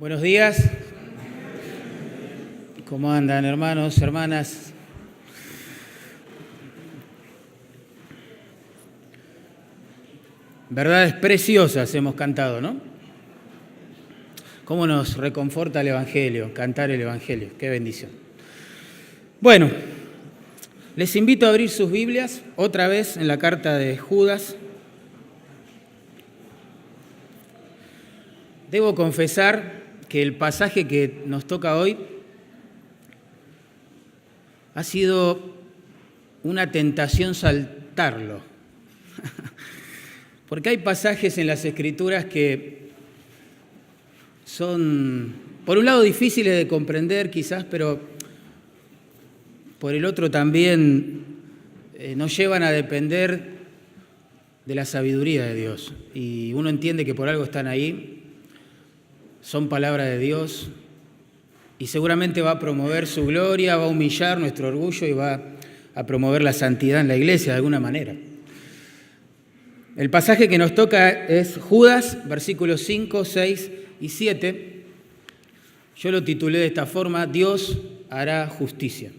Buenos días. ¿Cómo andan, hermanos, hermanas? Verdades preciosas hemos cantado, ¿no? ¿Cómo nos reconforta el Evangelio, cantar el Evangelio? Qué bendición. Bueno, les invito a abrir sus Biblias otra vez en la carta de Judas. Debo confesar que el pasaje que nos toca hoy ha sido una tentación saltarlo. Porque hay pasajes en las Escrituras que son, por un lado, difíciles de comprender quizás, pero por el otro también nos llevan a depender de la sabiduría de Dios. Y uno entiende que por algo están ahí, son palabra de Dios y seguramente va a promover su gloria, va a humillar nuestro orgullo y va a promover la santidad en la iglesia de alguna manera. El pasaje que nos toca es Judas, versículos 5, 6 y 7. Yo lo titulé de esta forma: Dios hará justicia.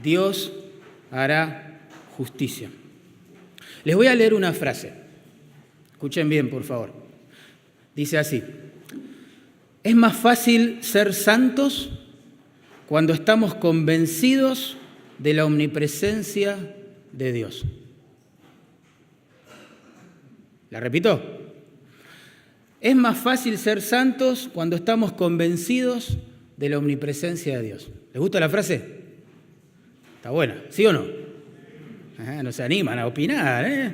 Dios hará justicia. Les voy a leer una frase. Escuchen bien, por favor. Dice así: es más fácil ser santos cuando estamos convencidos de la omnipresencia de Dios. ¿La repito? Es más fácil ser santos cuando estamos convencidos de la omnipresencia de Dios. ¿Les gusta la frase? Está buena, ¿sí o no? No se animan a opinar, ¿eh?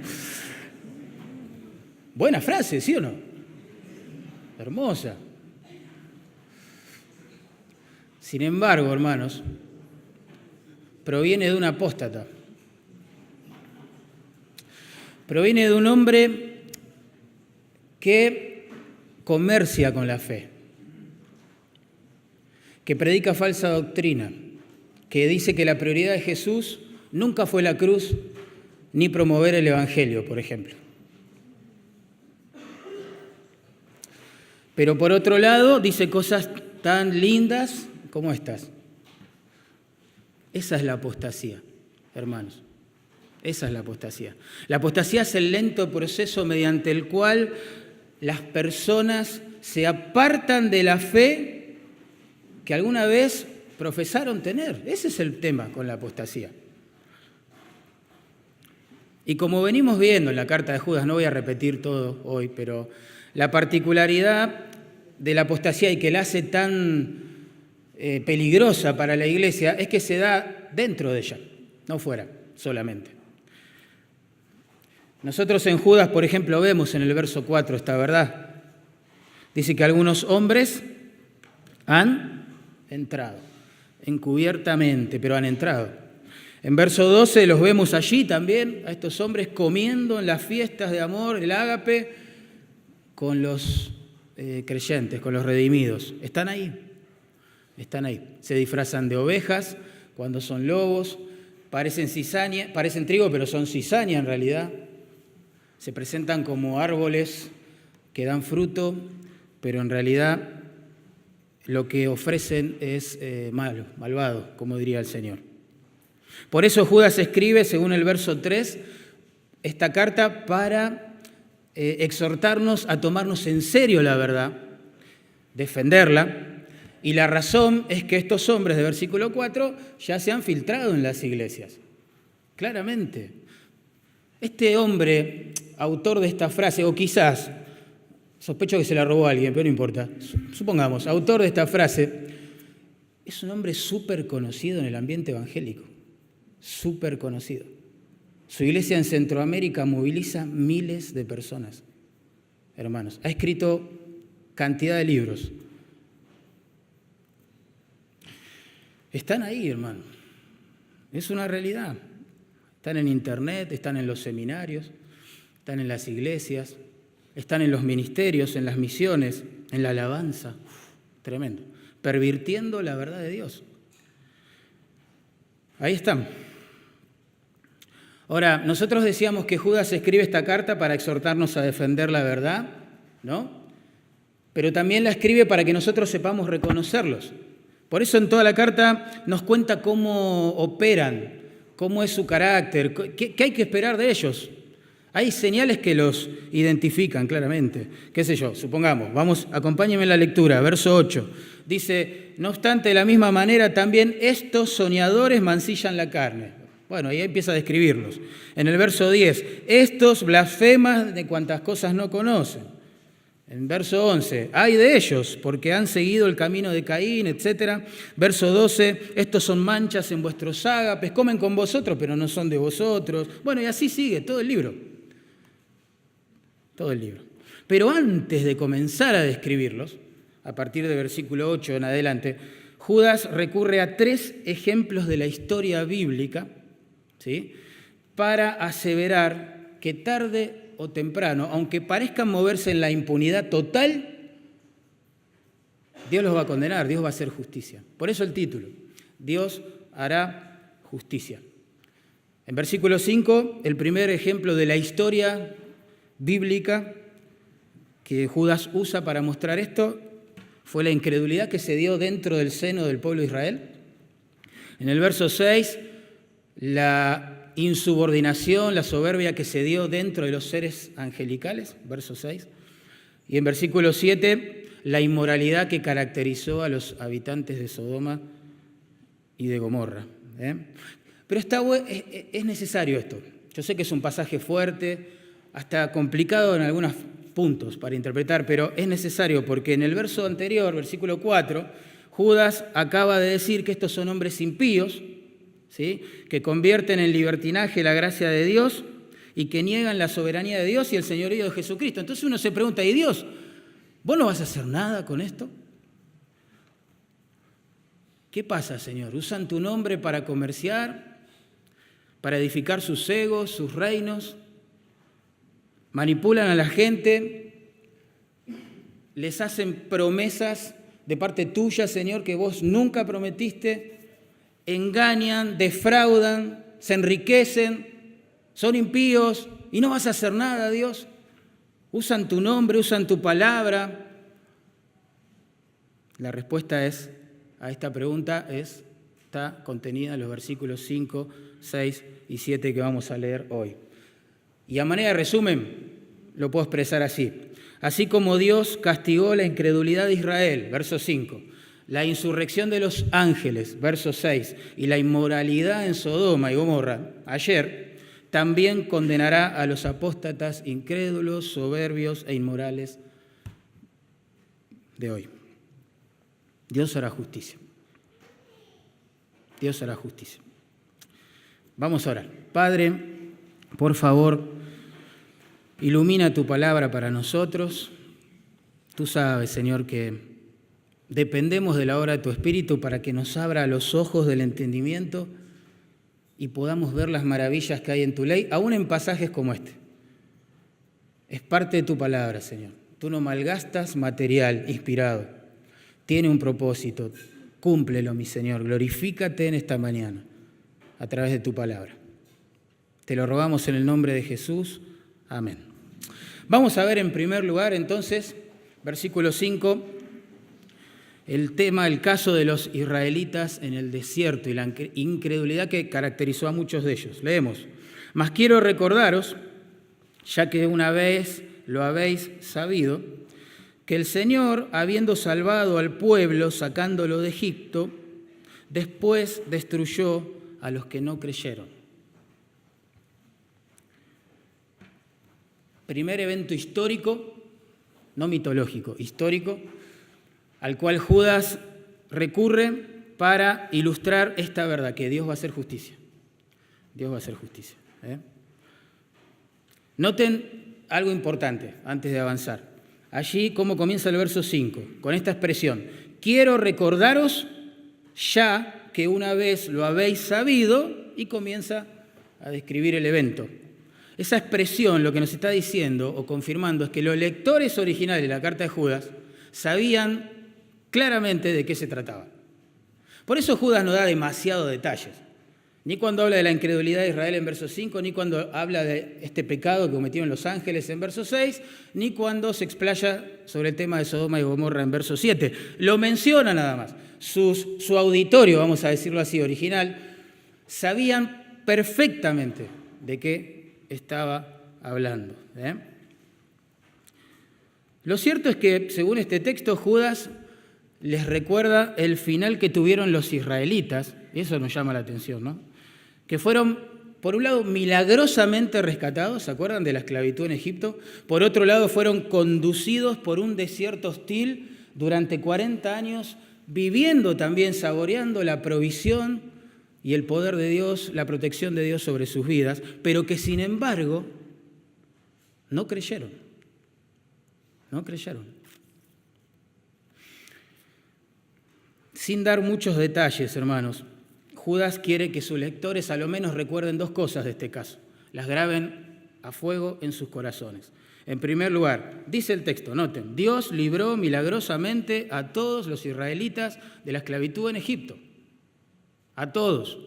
Buena frase, ¿sí o no? Hermosa. Sin embargo, hermanos, proviene de un apóstata. Proviene de un hombre que comercia con la fe, que predica falsa doctrina, que dice que la prioridad de Jesús nunca fue la cruz ni promover el Evangelio, por ejemplo. Pero por otro lado, dice cosas tan lindas como estas. Esa es la apostasía, hermanos. Esa es la apostasía. La apostasía es el lento proceso mediante el cual las personas se apartan de la fe que alguna vez profesaron tener. Ese es el tema con la apostasía. Y como venimos viendo en la carta de Judas, no voy a repetir todo hoy, pero la particularidad de la apostasía y que la hace tan peligrosa para la iglesia es que se da dentro de ella, no fuera solamente. Nosotros en Judas, por ejemplo, vemos en el verso 4 esta verdad. Dice que algunos hombres han entrado, encubiertamente, pero han entrado. En verso 12 los vemos allí también, a estos hombres comiendo en las fiestas de amor, el ágape, con los creyentes, con los redimidos. Están ahí. Se disfrazan de ovejas cuando son lobos, parecen trigo, pero son cizaña en realidad. Se presentan como árboles que dan fruto, pero en realidad lo que ofrecen es malvado, como diría el Señor. Por eso Judas escribe, según el verso 3, esta carta para exhortarnos a tomarnos en serio la verdad, defenderla, y la razón es que estos hombres de versículo 4 ya se han filtrado en las iglesias, claramente. Este hombre, autor de esta frase, o quizás, sospecho que se la robó a alguien, pero no importa, supongamos, autor de esta frase, es un hombre súper conocido en el ambiente evangélico, súper conocido. Su iglesia en Centroamérica moviliza miles de personas, hermanos. Ha escrito cantidad de libros. Están ahí, hermano. Es una realidad. Están en internet, están en los seminarios, están en las iglesias, están en los ministerios, en las misiones, en la alabanza. Tremendo. Pervirtiendo la verdad de Dios. Ahí están. Ahora, nosotros decíamos que Judas escribe esta carta para exhortarnos a defender la verdad, ¿no? pero también la escribe para que nosotros sepamos reconocerlos. Por eso en toda la carta nos cuenta cómo operan, cómo es su carácter, qué hay que esperar de ellos. Hay señales que los identifican claramente. ¿Qué sé yo? Supongamos, acompáñenme en la lectura, verso 8. Dice, no obstante, de la misma manera también estos soñadores mancillan la carne. Bueno, ahí empieza a describirlos. En el verso 10, estos blasfeman de cuantas cosas no conocen. En verso 11, ay de ellos, porque han seguido el camino de Caín, etc. Verso 12, estos son manchas en vuestros ágapes, comen con vosotros, pero no son de vosotros. Bueno, y así sigue todo el libro. Todo el libro. Pero antes de comenzar a describirlos, a partir del versículo 8 en adelante, Judas recurre a 3 ejemplos de la historia bíblica, ¿sí?, para aseverar que tarde o temprano, aunque parezcan moverse en la impunidad total, Dios los va a condenar, Dios va a hacer justicia. Por eso el título, Dios hará justicia. En versículo 5, el primer ejemplo de la historia bíblica que Judas usa para mostrar esto fue la incredulidad que se dio dentro del seno del pueblo de Israel. En el verso 6, la insubordinación, la soberbia que se dio dentro de los seres angelicales, verso 6. Y en versículo 7, la inmoralidad que caracterizó a los habitantes de Sodoma y de Gomorra. Pero es necesario esto. Yo sé que es un pasaje fuerte, hasta complicado en algunos puntos para interpretar, pero es necesario porque en el verso anterior, versículo 4, Judas acaba de decir que estos son hombres impíos, ¿sí?, que convierten en libertinaje la gracia de Dios y que niegan la soberanía de Dios y el señorío de Jesucristo. Entonces uno se pregunta, ¿y Dios, vos no vas a hacer nada con esto? ¿Qué pasa, Señor? ¿Usan tu nombre para comerciar, para edificar sus egos, sus reinos? ¿Manipulan a la gente? ¿Les hacen promesas de parte tuya, Señor, que vos nunca prometiste? Engañan, defraudan, se enriquecen, son impíos y no vas a hacer nada, Dios. Usan tu nombre, usan tu palabra. La respuesta a esta pregunta está contenida en los versículos 5, 6 y 7 que vamos a leer hoy. Y a manera de resumen, lo puedo expresar así. Así como Dios castigó la incredulidad de Israel, verso 5, la insurrección de los ángeles, verso 6, y la inmoralidad en Sodoma y Gomorra, ayer, también condenará a los apóstatas incrédulos, soberbios e inmorales de hoy. Dios hará justicia. Dios hará justicia. Vamos a orar. Padre, por favor, ilumina tu palabra para nosotros. Tú sabes, Señor, que dependemos de la obra de tu Espíritu para que nos abra los ojos del entendimiento y podamos ver las maravillas que hay en tu ley, aún en pasajes como este. Es parte de tu palabra, Señor. Tú no malgastas material inspirado. Tiene un propósito. Cúmplelo, mi Señor. Glorifícate en esta mañana a través de tu palabra. Te lo rogamos en el nombre de Jesús. Amén. Vamos a ver en primer lugar, entonces, versículo 5, el caso de los israelitas en el desierto y la incredulidad que caracterizó a muchos de ellos. Leemos, mas quiero recordaros, ya que una vez lo habéis sabido, que el Señor, habiendo salvado al pueblo, sacándolo de Egipto, después destruyó a los que no creyeron. Primer evento histórico, no mitológico, histórico, al cual Judas recurre para ilustrar esta verdad, que Dios va a hacer justicia. Dios va a hacer justicia. Noten algo importante antes de avanzar. Allí, cómo comienza el verso 5, con esta expresión. Quiero recordaros ya que una vez lo habéis sabido, y comienza a describir el evento. Esa expresión lo que nos está diciendo o confirmando es que los lectores originales de la carta de Judas sabían claramente de qué se trataba. Por eso Judas no da demasiados detalles. Ni cuando habla de la incredulidad de Israel en verso 5, ni cuando habla de este pecado que cometieron los ángeles en verso 6, ni cuando se explaya sobre el tema de Sodoma y Gomorra en verso 7. Lo menciona nada más. Su auditorio, vamos a decirlo así, original, sabían perfectamente de qué estaba hablando. Lo cierto es que, según este texto, Judas les recuerda el final que tuvieron los israelitas, y eso nos llama la atención, ¿no? Que fueron, por un lado, milagrosamente rescatados, ¿se acuerdan de la esclavitud en Egipto? Por otro lado, fueron conducidos por un desierto hostil durante 40 años, viviendo también, saboreando la provisión y el poder de Dios, la protección de Dios sobre sus vidas, pero que sin embargo no creyeron. No creyeron. Sin dar muchos detalles, hermanos, Judas quiere que sus lectores a lo menos recuerden dos cosas de este caso, las graben a fuego en sus corazones. En primer lugar, dice el texto, noten, Dios libró milagrosamente a todos los israelitas de la esclavitud en Egipto. A todos.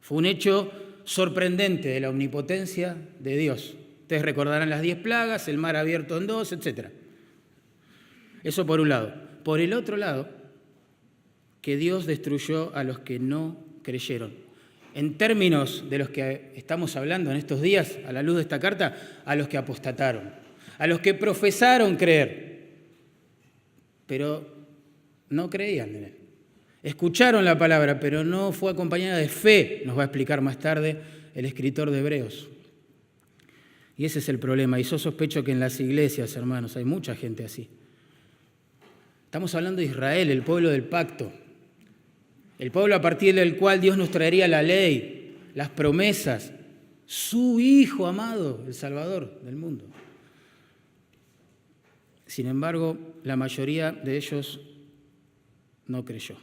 Fue un hecho sorprendente de la omnipotencia de Dios. Ustedes recordarán las 10 plagas, el mar abierto en 2, etc. Eso por un lado. Por el otro lado, que Dios destruyó a los que no creyeron. En términos de los que estamos hablando en estos días, a la luz de esta carta, a los que apostataron, a los que profesaron creer, pero no creían en Él. Escucharon la palabra, pero no fue acompañada de fe, nos va a explicar más tarde el escritor de Hebreos. Y ese es el problema. Y yo sospecho que en las iglesias, hermanos, hay mucha gente así. Estamos hablando de Israel, el pueblo del pacto. El pueblo a partir del cual Dios nos traería la ley, las promesas, su Hijo amado, el Salvador del mundo. Sin embargo, la mayoría de ellos no creyó.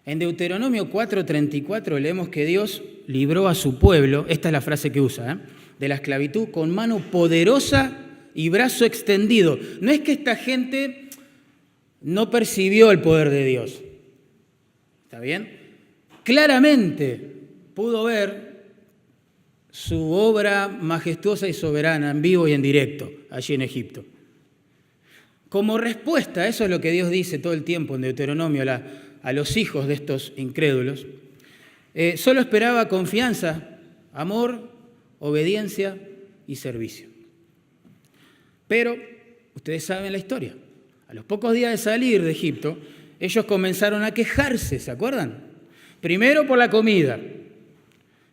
En Deuteronomio 4:34 leemos que Dios libró a su pueblo, esta es la frase que usa, de la esclavitud con mano poderosa y brazo extendido. No es que esta gente no percibió el poder de Dios. ¿Está bien? Claramente pudo ver su obra majestuosa y soberana en vivo y en directo allí en Egipto. Como respuesta, eso es lo que Dios dice todo el tiempo en Deuteronomio a los hijos de estos incrédulos, solo esperaba confianza, amor, obediencia y servicio. Pero ustedes saben la historia. A los pocos días de salir de Egipto, ellos comenzaron a quejarse, ¿se acuerdan? Primero por la comida,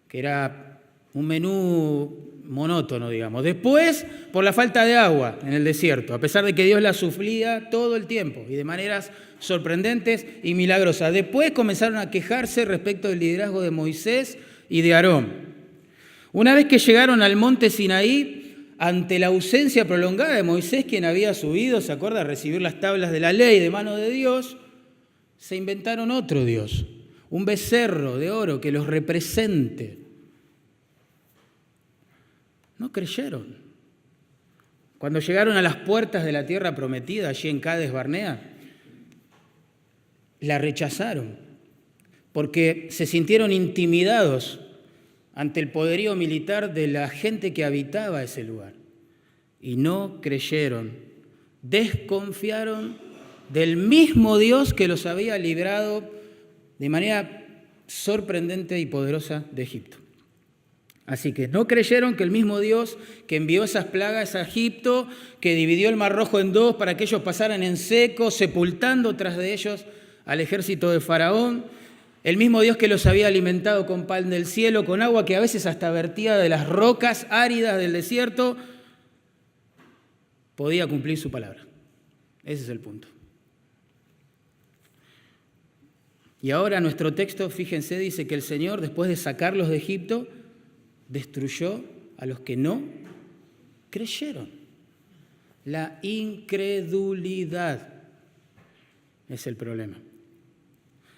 que era un menú monótono, digamos. Después por la falta de agua en el desierto, a pesar de que Dios la suplía todo el tiempo y de maneras sorprendentes y milagrosas. Después comenzaron a quejarse respecto del liderazgo de Moisés y de Aarón. Una vez que llegaron al monte Sinaí, ante la ausencia prolongada de Moisés, quien había subido, ¿se acuerda?, a recibir las tablas de la ley de mano de Dios, se inventaron otro Dios, un becerro de oro que los represente. No creyeron. Cuando llegaron a las puertas de la tierra prometida, allí en Cades Barnea, la rechazaron porque se sintieron intimidados ante el poderío militar de la gente que habitaba ese lugar. Y no creyeron, desconfiaron del mismo Dios que los había librado de manera sorprendente y poderosa de Egipto. Así que no creyeron que el mismo Dios que envió esas plagas a Egipto, que dividió el Mar Rojo en dos para que ellos pasaran en seco, sepultando tras de ellos al ejército de Faraón, el mismo Dios que los había alimentado con pan del cielo, con agua que a veces hasta vertía de las rocas áridas del desierto, podía cumplir su palabra. Ese es el punto. Y ahora nuestro texto, fíjense, dice que el Señor, después de sacarlos de Egipto, destruyó a los que no creyeron. La incredulidad es el problema.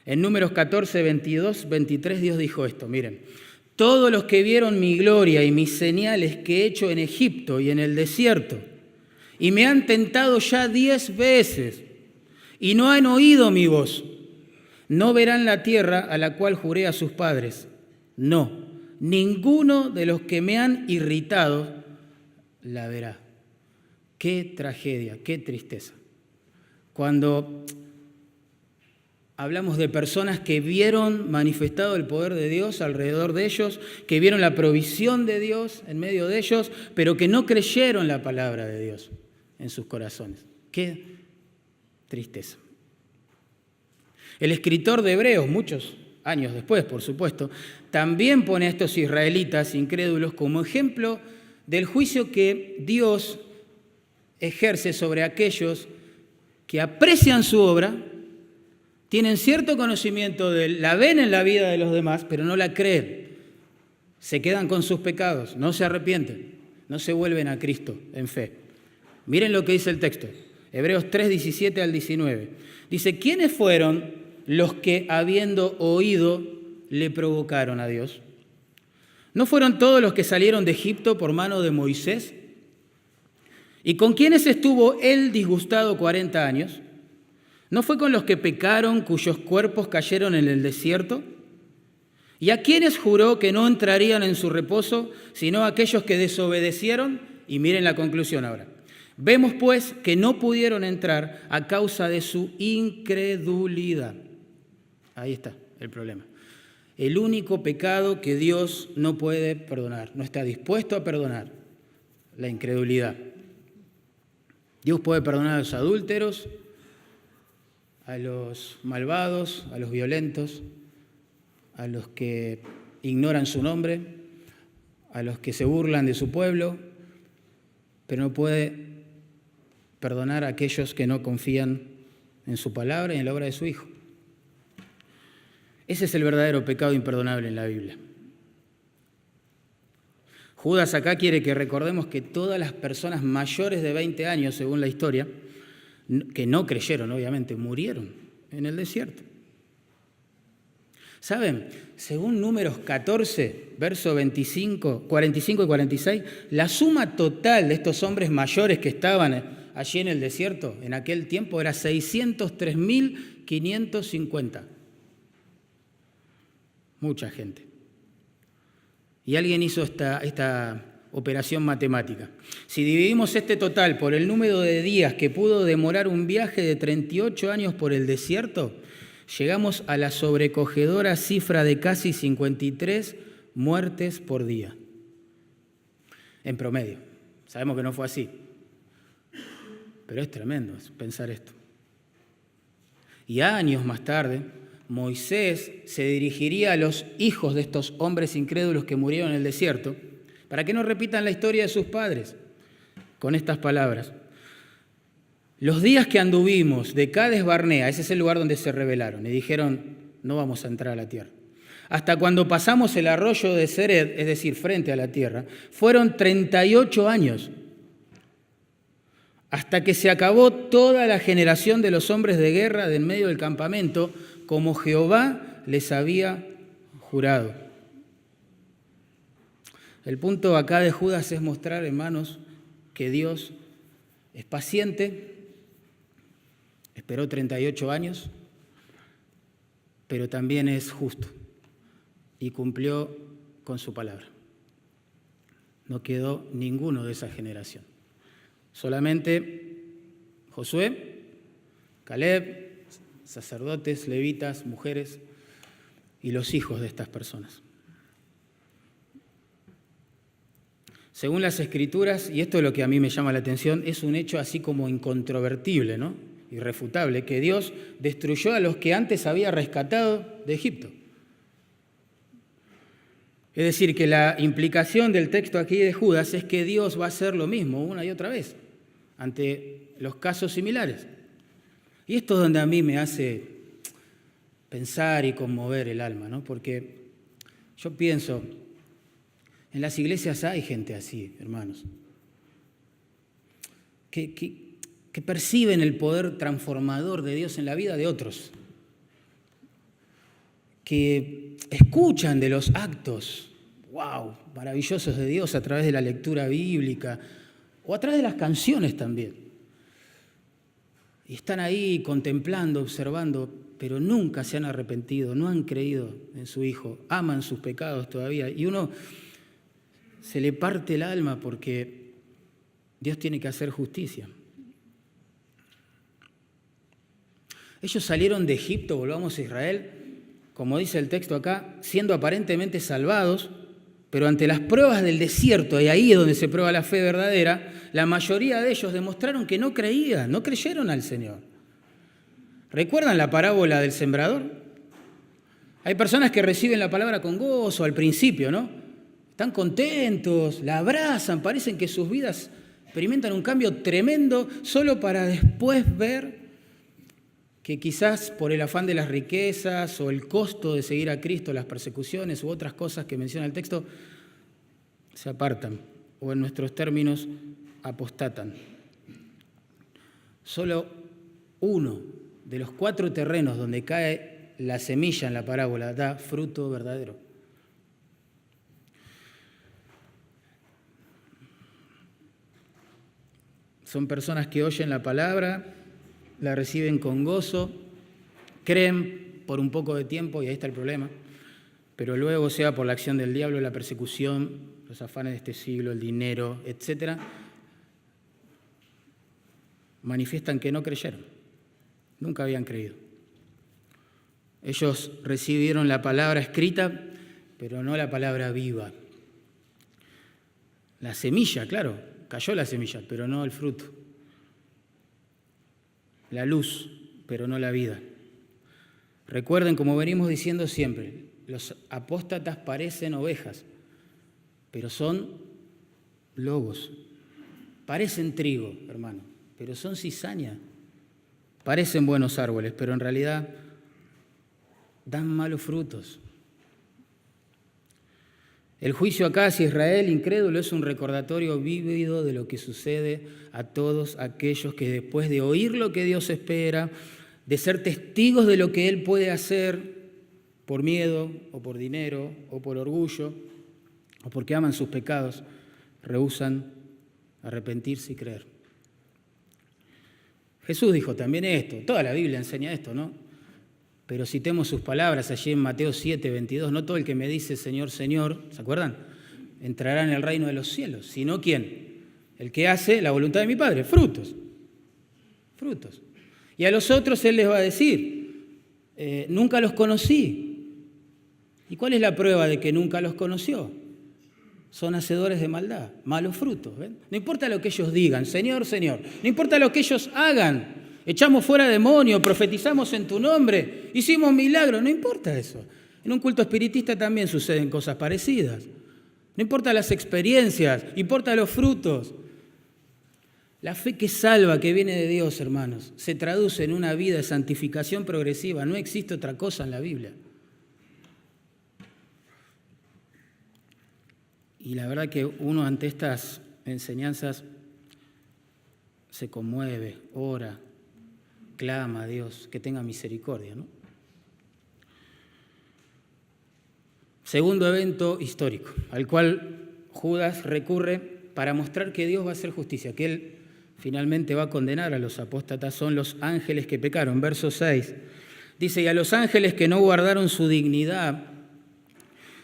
En Números 14, 22, 23, Dios dijo esto, miren. Todos los que vieron mi gloria y mis señales que he hecho en Egipto y en el desierto, y me han tentado ya 10 veces, y no han oído mi voz, no verán la tierra a la cual juré a sus padres. No, ninguno de los que me han irritado la verá. Qué tragedia, qué tristeza. Cuando hablamos de personas que vieron manifestado el poder de Dios alrededor de ellos, que vieron la provisión de Dios en medio de ellos, pero que no creyeron la palabra de Dios en sus corazones. Qué tristeza. El escritor de Hebreos, muchos años después, por supuesto, también pone a estos israelitas incrédulos como ejemplo del juicio que Dios ejerce sobre aquellos que aprecian su obra, tienen cierto conocimiento la ven en la vida de los demás, pero no la creen. Se quedan con sus pecados, no se arrepienten, no se vuelven a Cristo en fe. Miren lo que dice el texto, Hebreos 3, 17 al 19. Dice, ¿quiénes fueron los que, habiendo oído, le provocaron a Dios? ¿No fueron todos los que salieron de Egipto por mano de Moisés? ¿Y con quiénes estuvo él disgustado 40 años? ¿No fue con los que pecaron, cuyos cuerpos cayeron en el desierto? ¿Y a quiénes juró que no entrarían en su reposo, sino a aquellos que desobedecieron? Y miren la conclusión ahora. Vemos pues que no pudieron entrar a causa de su incredulidad. Ahí está el problema. El único pecado que Dios no puede perdonar, no está dispuesto a perdonar, la incredulidad. Dios puede perdonar a los adúlteros, a los malvados, a los violentos, a los que ignoran su nombre, a los que se burlan de su pueblo, pero no puede perdonar a aquellos que no confían en su palabra y en la obra de su Hijo. Ese es el verdadero pecado imperdonable en la Biblia. Judas acá quiere que recordemos que todas las personas mayores de 20 años, según la historia, que no creyeron, obviamente, murieron en el desierto. ¿Saben? Según Números 14, versos 45 y 46, la suma total de estos hombres mayores que estaban allí en el desierto en aquel tiempo era 603.550. Mucha gente. Y alguien hizo esta operación matemática. Si dividimos este total por el número de días que pudo demorar un viaje de 38 años por el desierto, llegamos a la sobrecogedora cifra de casi 53 muertes por día. En promedio. Sabemos que no fue así. Pero es tremendo pensar esto. Y años más tarde, Moisés se dirigiría a los hijos de estos hombres incrédulos que murieron en el desierto para que no repitan la historia de sus padres con estas palabras. Los días que anduvimos de Cades Barnea, ese es el lugar donde se rebelaron, y dijeron, no vamos a entrar a la tierra. Hasta cuando pasamos el arroyo de Sered, es decir, frente a la tierra, fueron 38 años. Hasta que se acabó toda la generación de los hombres de guerra de en medio del campamento, como Jehová les había jurado. El punto acá de Judas es mostrar, hermanos, que Dios es paciente, esperó 38 años, pero también es justo y cumplió con su palabra. No quedó ninguno de esa generación. Solamente Josué, Caleb, sacerdotes, levitas, mujeres y los hijos de estas personas. Según las Escrituras, y esto es lo que a mí me llama la atención, es un hecho así como incontrovertible, ¿no? Irrefutable, que Dios destruyó a los que antes había rescatado de Egipto. Es decir, que la implicación del texto aquí de Judas es que Dios va a hacer lo mismo una y otra vez ante los casos similares. Y esto es donde a mí me hace pensar y conmover el alma, ¿no? Porque yo pienso, en las iglesias hay gente así, hermanos, que perciben el poder transformador de Dios en la vida de otros, que escuchan de los actos, wow, maravillosos de Dios a través de la lectura bíblica o a través de las canciones también. Y están ahí contemplando, observando, pero nunca se han arrepentido, no han creído en su Hijo, aman sus pecados todavía. Y uno se le parte el alma porque Dios tiene que hacer justicia. Ellos salieron de Egipto, volvamos a Israel, como dice el texto acá, siendo aparentemente salvados, pero ante las pruebas del desierto, y ahí es donde se prueba la fe verdadera, la mayoría de ellos demostraron que no creían, no creyeron al Señor. ¿Recuerdan la parábola del sembrador? Hay personas que reciben la palabra con gozo al principio, ¿no? Están contentos, la abrazan, parecen que sus vidas experimentan un cambio tremendo, solo para después ver que quizás por el afán de las riquezas o el costo de seguir a Cristo, las persecuciones u otras cosas que menciona el texto, se apartan o en nuestros términos apostatan. Solo uno de los 4 terrenos donde cae la semilla en la parábola da fruto verdadero. Son personas que oyen la palabra, la reciben con gozo, creen por un poco de tiempo, y ahí está el problema, pero luego, sea por la acción del diablo, la persecución, los afanes de este siglo, el dinero, etc., manifiestan que no creyeron, nunca habían creído. Ellos recibieron la palabra escrita, pero no la palabra viva. La semilla, claro, cayó la semilla, pero no el fruto. La luz, pero no la vida. Recuerden, como venimos diciendo siempre, los apóstatas parecen ovejas, pero son lobos. Parecen trigo, hermano, pero son cizaña. Parecen buenos árboles, pero en realidad dan malos frutos. El juicio acá hacia Israel incrédulo es un recordatorio vívido de lo que sucede a todos aquellos que después de oír lo que Dios espera, de ser testigos de lo que Él puede hacer por miedo o por dinero o por orgullo o porque aman sus pecados, rehúsan arrepentirse y creer. Jesús dijo también esto, toda la Biblia enseña esto, ¿no? Pero citemos sus palabras allí en Mateo 7, 22. No todo el que me dice Señor, Señor, ¿se acuerdan? Entrará en el reino de los cielos. ¿Sino quién? El que hace la voluntad de mi Padre. Frutos. Frutos. Y a los otros Él les va a decir, nunca los conocí. ¿Y cuál es la prueba de que nunca los conoció? Son hacedores de maldad, malos frutos. ¿Ven? No importa lo que ellos digan, Señor, Señor. No importa lo que ellos hagan. Echamos fuera demonios, profetizamos en tu nombre, hicimos milagros, no importa eso. En un culto espiritista también suceden cosas parecidas. No importa las experiencias, importa los frutos. La fe que salva, que viene de Dios, hermanos, se traduce en una vida de santificación progresiva. No existe otra cosa en la Biblia. Y la verdad que uno ante estas enseñanzas se conmueve, ora, clama a Dios que tenga misericordia, ¿no? Segundo evento histórico, al cual Judas recurre para mostrar que Dios va a hacer justicia, que Él finalmente va a condenar a los apóstatas, son los ángeles que pecaron. Verso 6 dice, y a los ángeles que no guardaron su dignidad,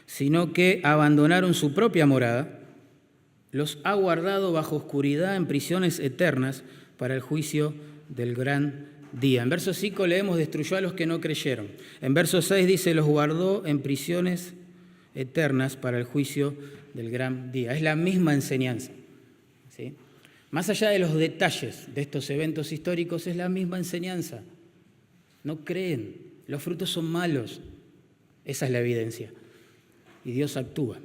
sino que abandonaron su propia morada, los ha guardado bajo oscuridad en prisiones eternas para el juicio del gran día. En verso 5 leemos, destruyó a los que no creyeron. En verso 6 dice, los guardó en prisiones eternas para el juicio del gran día. Es la misma enseñanza, ¿sí? Más allá de los detalles de estos eventos históricos, es la misma enseñanza. No creen, los frutos son malos. Esa es la evidencia. Y Dios actúa.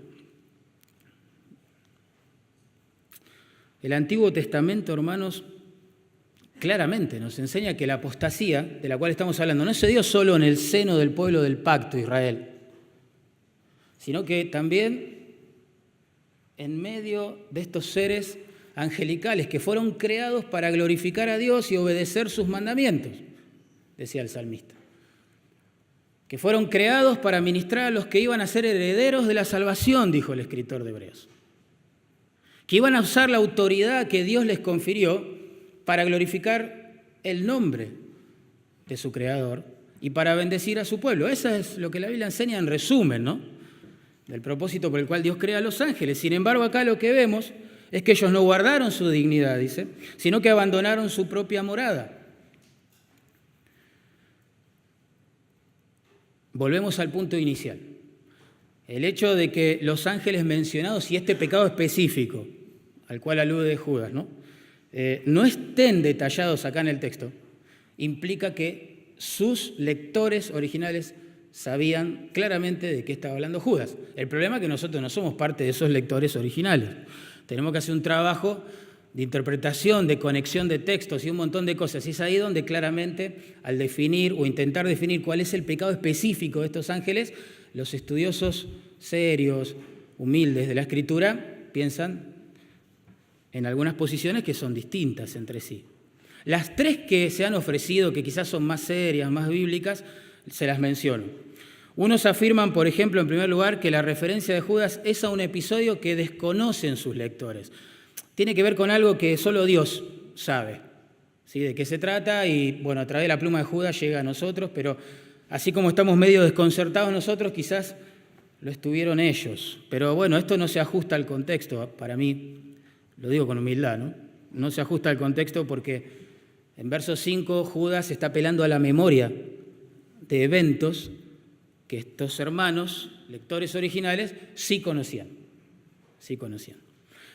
El Antiguo Testamento, hermanos, claramente nos enseña que la apostasía, de la cual estamos hablando, no se dio solo en el seno del pueblo del pacto Israel, sino que también en medio de estos seres angelicales que fueron creados para glorificar a Dios y obedecer sus mandamientos, decía el salmista, que fueron creados para ministrar a los que iban a ser herederos de la salvación, dijo el escritor de Hebreos, que iban a usar la autoridad que Dios les confirió para glorificar el nombre de su Creador y para bendecir a su pueblo. Eso es lo que la Biblia enseña en resumen, ¿no? Del propósito por el cual Dios crea a los ángeles. Sin embargo, acá lo que vemos es que ellos no guardaron su dignidad, dice, sino que abandonaron su propia morada. Volvemos al punto inicial. El hecho de que los ángeles mencionados y este pecado específico, al cual alude Judas, no estén detallados acá en el texto, implica que sus lectores originales sabían claramente de qué estaba hablando Judas. El problema es que nosotros no somos parte de esos lectores originales. Tenemos que hacer un trabajo de interpretación, de conexión de textos y un montón de cosas. Y es ahí donde claramente, al definir o intentar definir cuál es el pecado específico de estos ángeles, los estudiosos serios, humildes de la Escritura, piensan en algunas posiciones que son distintas entre sí. Las tres que se han ofrecido, que quizás son más serias, más bíblicas, se las menciono. Unos afirman, por ejemplo, en primer lugar, que la referencia de Judas es a un episodio que desconocen sus lectores. Tiene que ver con algo que solo Dios sabe, ¿sí? De qué se trata y, bueno, a través de la pluma de Judas llega a nosotros, pero así como estamos medio desconcertados nosotros, quizás lo estuvieron ellos. Pero bueno, esto no se ajusta al contexto, para mí, lo digo con humildad, ¿no? No se ajusta al contexto porque en verso 5 Judas está apelando a la memoria de eventos que estos hermanos, lectores originales, sí conocían.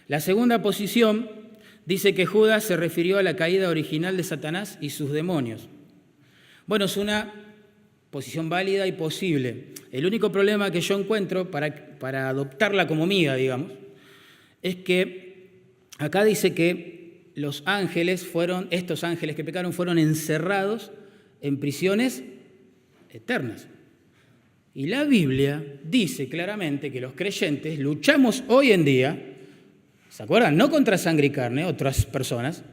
La segunda posición dice que Judas se refirió a la caída original de Satanás y sus demonios. Bueno, es una posición válida y posible. El único problema que yo encuentro para adoptarla como mía, digamos, es que acá dice que los ángeles estos ángeles que pecaron fueron encerrados en prisiones eternas. Y la Biblia dice claramente que los creyentes luchamos hoy en día, ¿se acuerdan? No contra sangre y carne, otras personas,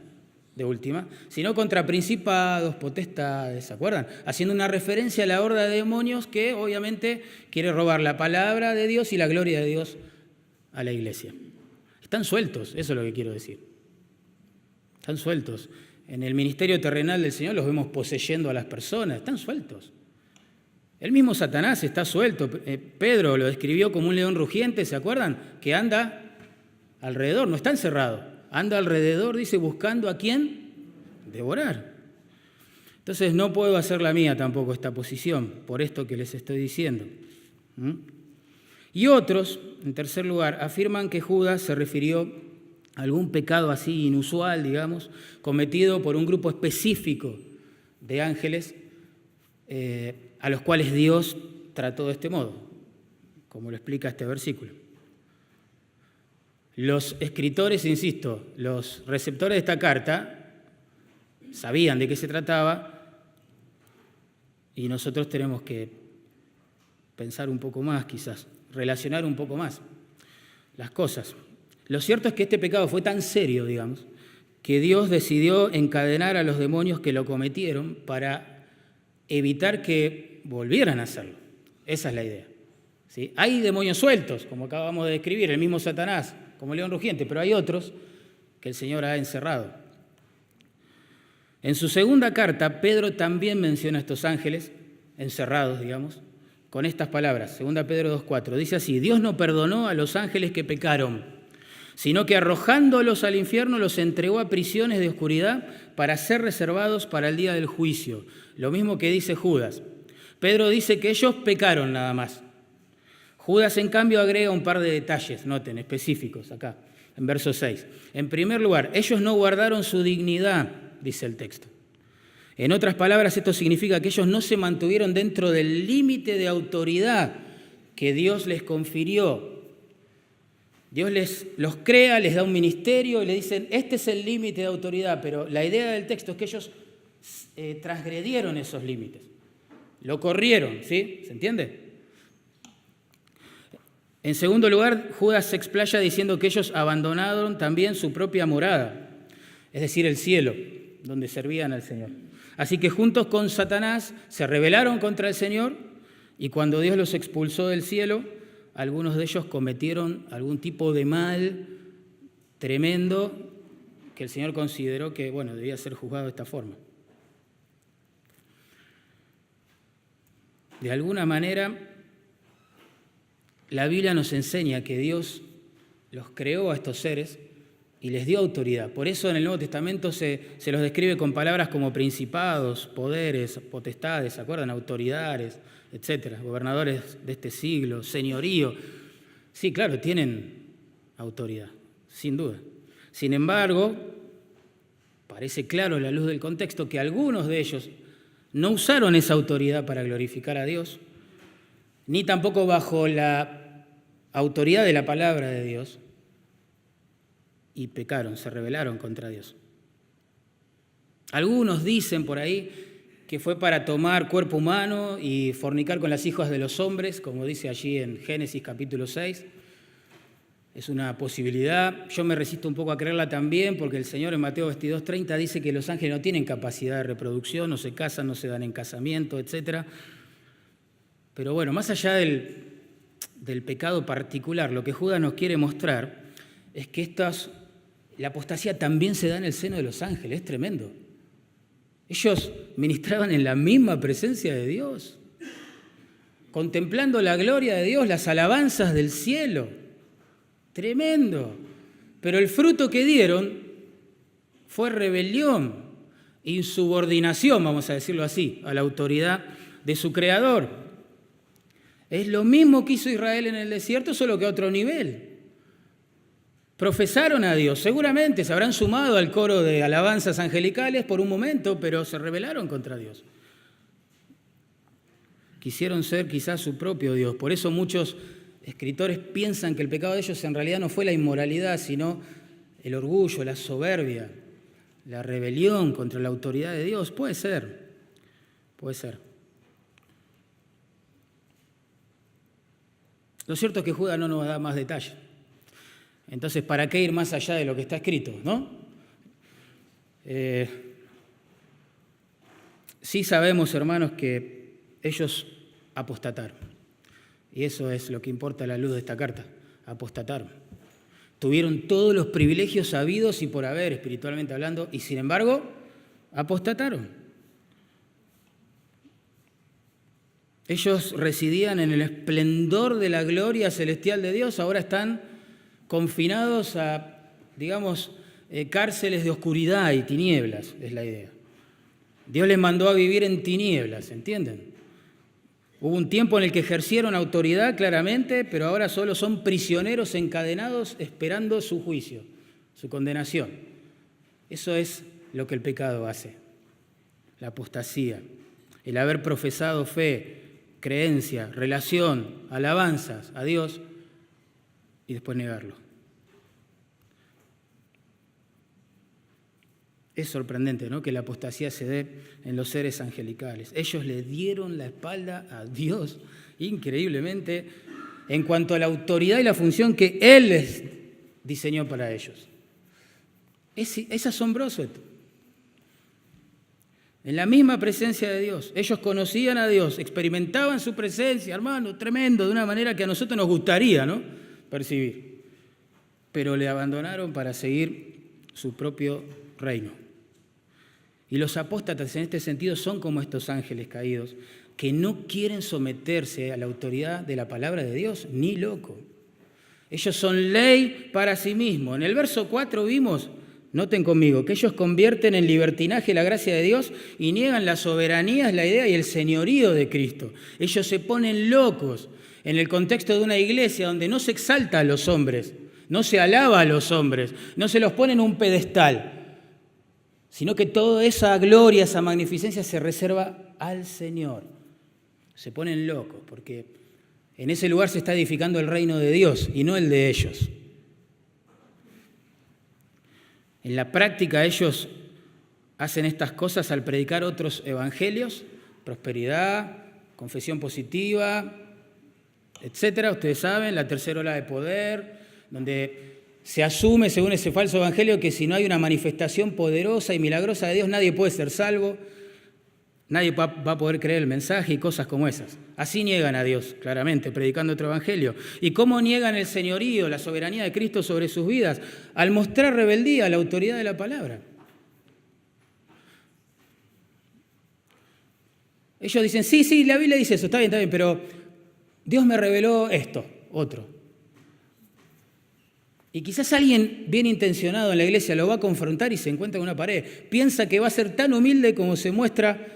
de última, sino contra principados, potestades, ¿se acuerdan? Haciendo una referencia a la horda de demonios que obviamente quiere robar la palabra de Dios y la gloria de Dios a la iglesia. Están sueltos, eso es lo que quiero decir. Están sueltos. En el ministerio terrenal del Señor los vemos poseyendo a las personas, están sueltos. El mismo Satanás está suelto. Pedro lo describió como un león rugiente, ¿se acuerdan? Que anda alrededor, no está encerrado. Anda alrededor, dice, buscando a quién devorar. Entonces no puedo hacer la mía tampoco esta posición, por esto que les estoy diciendo. Y otros, en tercer lugar, afirman que Judas se refirió a algún pecado así inusual, digamos, cometido por un grupo específico de ángeles a los cuales Dios trató de este modo, como lo explica este versículo. Los escritores, insisto, los receptores de esta carta sabían de qué se trataba y nosotros tenemos que pensar un poco más, quizás, relacionar un poco más las cosas. Lo cierto es que este pecado fue tan serio, digamos, que Dios decidió encadenar a los demonios que lo cometieron para evitar que volvieran a hacerlo. Esa es la idea. ¿Sí? Hay demonios sueltos, como acabamos de describir, el mismo Satanás, como león rugiente, pero hay otros que el Señor ha encerrado. En su segunda carta, Pedro también menciona a estos ángeles encerrados, digamos, con estas palabras, 2 Pedro 2:4. Dice así: Dios no perdonó a los ángeles que pecaron, sino que arrojándolos al infierno los entregó a prisiones de oscuridad para ser reservados para el día del juicio. Lo mismo que dice Judas. Pedro dice que ellos pecaron nada más. Judas, en cambio, agrega un par de detalles, noten, específicos acá, en verso 6. En primer lugar, ellos no guardaron su dignidad, dice el texto. En otras palabras, esto significa que ellos no se mantuvieron dentro del límite de autoridad que Dios les confirió. Dios los crea, les da un ministerio y le dicen, este es el límite de autoridad, pero la idea del texto es que ellos transgredieron esos límites, lo corrieron, ¿sí? ¿Se entiende? En segundo lugar, Judas se explaya diciendo que ellos abandonaron también su propia morada, es decir, el cielo, donde servían al Señor. Así que juntos con Satanás se rebelaron contra el Señor y cuando Dios los expulsó del cielo, algunos de ellos cometieron algún tipo de mal tremendo que el Señor consideró que, debía ser juzgado de esta forma. De alguna manera, la Biblia nos enseña que Dios los creó a estos seres y les dio autoridad. Por eso en el Nuevo Testamento se los describe con palabras como principados, poderes, potestades, ¿se acuerdan? Autoridades, etcétera, gobernadores de este siglo, señorío. Sí, claro, tienen autoridad, sin duda. Sin embargo, parece claro a la luz del contexto que algunos de ellos no usaron esa autoridad para glorificar a Dios, ni tampoco bajo la autoridad de la palabra de Dios, y pecaron, se rebelaron contra Dios. Algunos dicen por ahí que fue para tomar cuerpo humano y fornicar con las hijas de los hombres, como dice allí en Génesis capítulo 6. Es una posibilidad. Yo me resisto un poco a creerla también, porque el Señor en Mateo 22:30 dice que los ángeles no tienen capacidad de reproducción, no se casan, no se dan en casamiento, etc. Pero bueno, más allá del pecado particular, lo que Judas nos quiere mostrar es que la apostasía también se da en el seno de los ángeles. Es tremendo. Ellos ministraban en la misma presencia de Dios, contemplando la gloria de Dios, las alabanzas del cielo. Tremendo. Pero el fruto que dieron fue rebelión, insubordinación, vamos a decirlo así, a la autoridad de su Creador. Es lo mismo que hizo Israel en el desierto, solo que a otro nivel. Profesaron a Dios, seguramente se habrán sumado al coro de alabanzas angelicales por un momento, pero se rebelaron contra Dios. Quisieron ser quizás su propio Dios. Por eso muchos escritores piensan que el pecado de ellos en realidad no fue la inmoralidad, sino el orgullo, la soberbia, la rebelión contra la autoridad de Dios. Puede ser, puede ser. Lo cierto es que Judas no nos da más detalle. Entonces, ¿para qué ir más allá de lo que está escrito, no? Sí sabemos, hermanos, que ellos apostataron. Y eso es lo que importa a la luz de esta carta. Apostataron. Tuvieron todos los privilegios habidos y por haber, espiritualmente hablando, y sin embargo, apostataron. Ellos residían en el esplendor de la gloria celestial de Dios, ahora están confinados a, digamos, cárceles de oscuridad y tinieblas, es la idea. Dios les mandó a vivir en tinieblas, ¿entienden? Hubo un tiempo en el que ejercieron autoridad claramente, pero ahora solo son prisioneros encadenados esperando su juicio, su condenación. Eso es lo que el pecado hace, la apostasía, el haber profesado fe, creencia, relación, alabanzas a Dios y después negarlo. Es sorprendente, ¿no?, que la apostasía se dé en los seres angelicales. Ellos le dieron la espalda a Dios, increíblemente, en cuanto a la autoridad y la función que Él les diseñó para ellos. Es asombroso esto. En la misma presencia de Dios. Ellos conocían a Dios, experimentaban su presencia, hermano, tremendo, de una manera que a nosotros nos gustaría, ¿no?, percibir. Pero le abandonaron para seguir su propio reino. Y los apóstatas en este sentido son como estos ángeles caídos, que no quieren someterse a la autoridad de la palabra de Dios, ni loco. Ellos son ley para sí mismos. En el verso 4 vimos, noten conmigo, que ellos convierten en libertinaje la gracia de Dios y niegan la soberanía, es la idea, y el señorío de Cristo. Ellos se ponen locos en el contexto de una iglesia donde no se exalta a los hombres, no se alaba a los hombres, no se los pone en un pedestal, sino que toda esa gloria, esa magnificencia se reserva al Señor. Se ponen locos porque en ese lugar se está edificando el reino de Dios y no el de ellos. En la práctica ellos hacen estas cosas al predicar otros evangelios, prosperidad, confesión positiva, etcétera. Ustedes saben, la tercera ola de poder, donde se asume, según ese falso evangelio, que si no hay una manifestación poderosa y milagrosa de Dios, nadie puede ser salvo, nadie va a poder creer el mensaje y cosas como esas. Así niegan a Dios, claramente, predicando otro evangelio. ¿Y cómo niegan el señorío, la soberanía de Cristo sobre sus vidas? Al mostrar rebeldía a la autoridad de la palabra. Ellos dicen, sí, la Biblia dice eso, está bien, pero Dios me reveló esto, otro. Y quizás alguien bien intencionado en la iglesia lo va a confrontar y se encuentra con una pared. Piensa que va a ser tan humilde como se muestra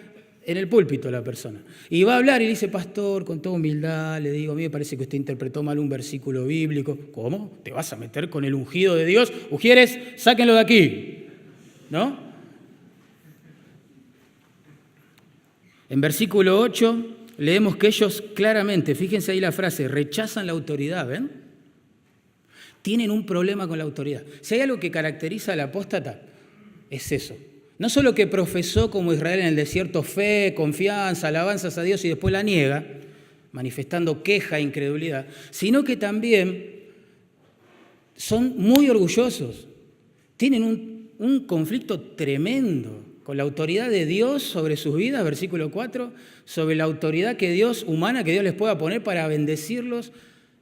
en el púlpito la persona. Y va a hablar y le dice, pastor, con toda humildad, le digo, a mí me parece que usted interpretó mal un versículo bíblico. ¿Cómo? ¿Te vas a meter con el ungido de Dios? Ujieres, sáquenlo de aquí. ¿No? En versículo 8 leemos que ellos claramente, fíjense ahí la frase, rechazan la autoridad, ¿ven? Tienen un problema con la autoridad. Si hay algo que caracteriza al apóstata, es eso. No solo que profesó como Israel en el desierto fe, confianza, alabanzas a Dios y después la niega, manifestando queja e incredulidad, sino que también son muy orgullosos. Tienen un conflicto tremendo con la autoridad de Dios sobre sus vidas, versículo 4, sobre la autoridad que Dios, humana, que Dios les pueda poner para bendecirlos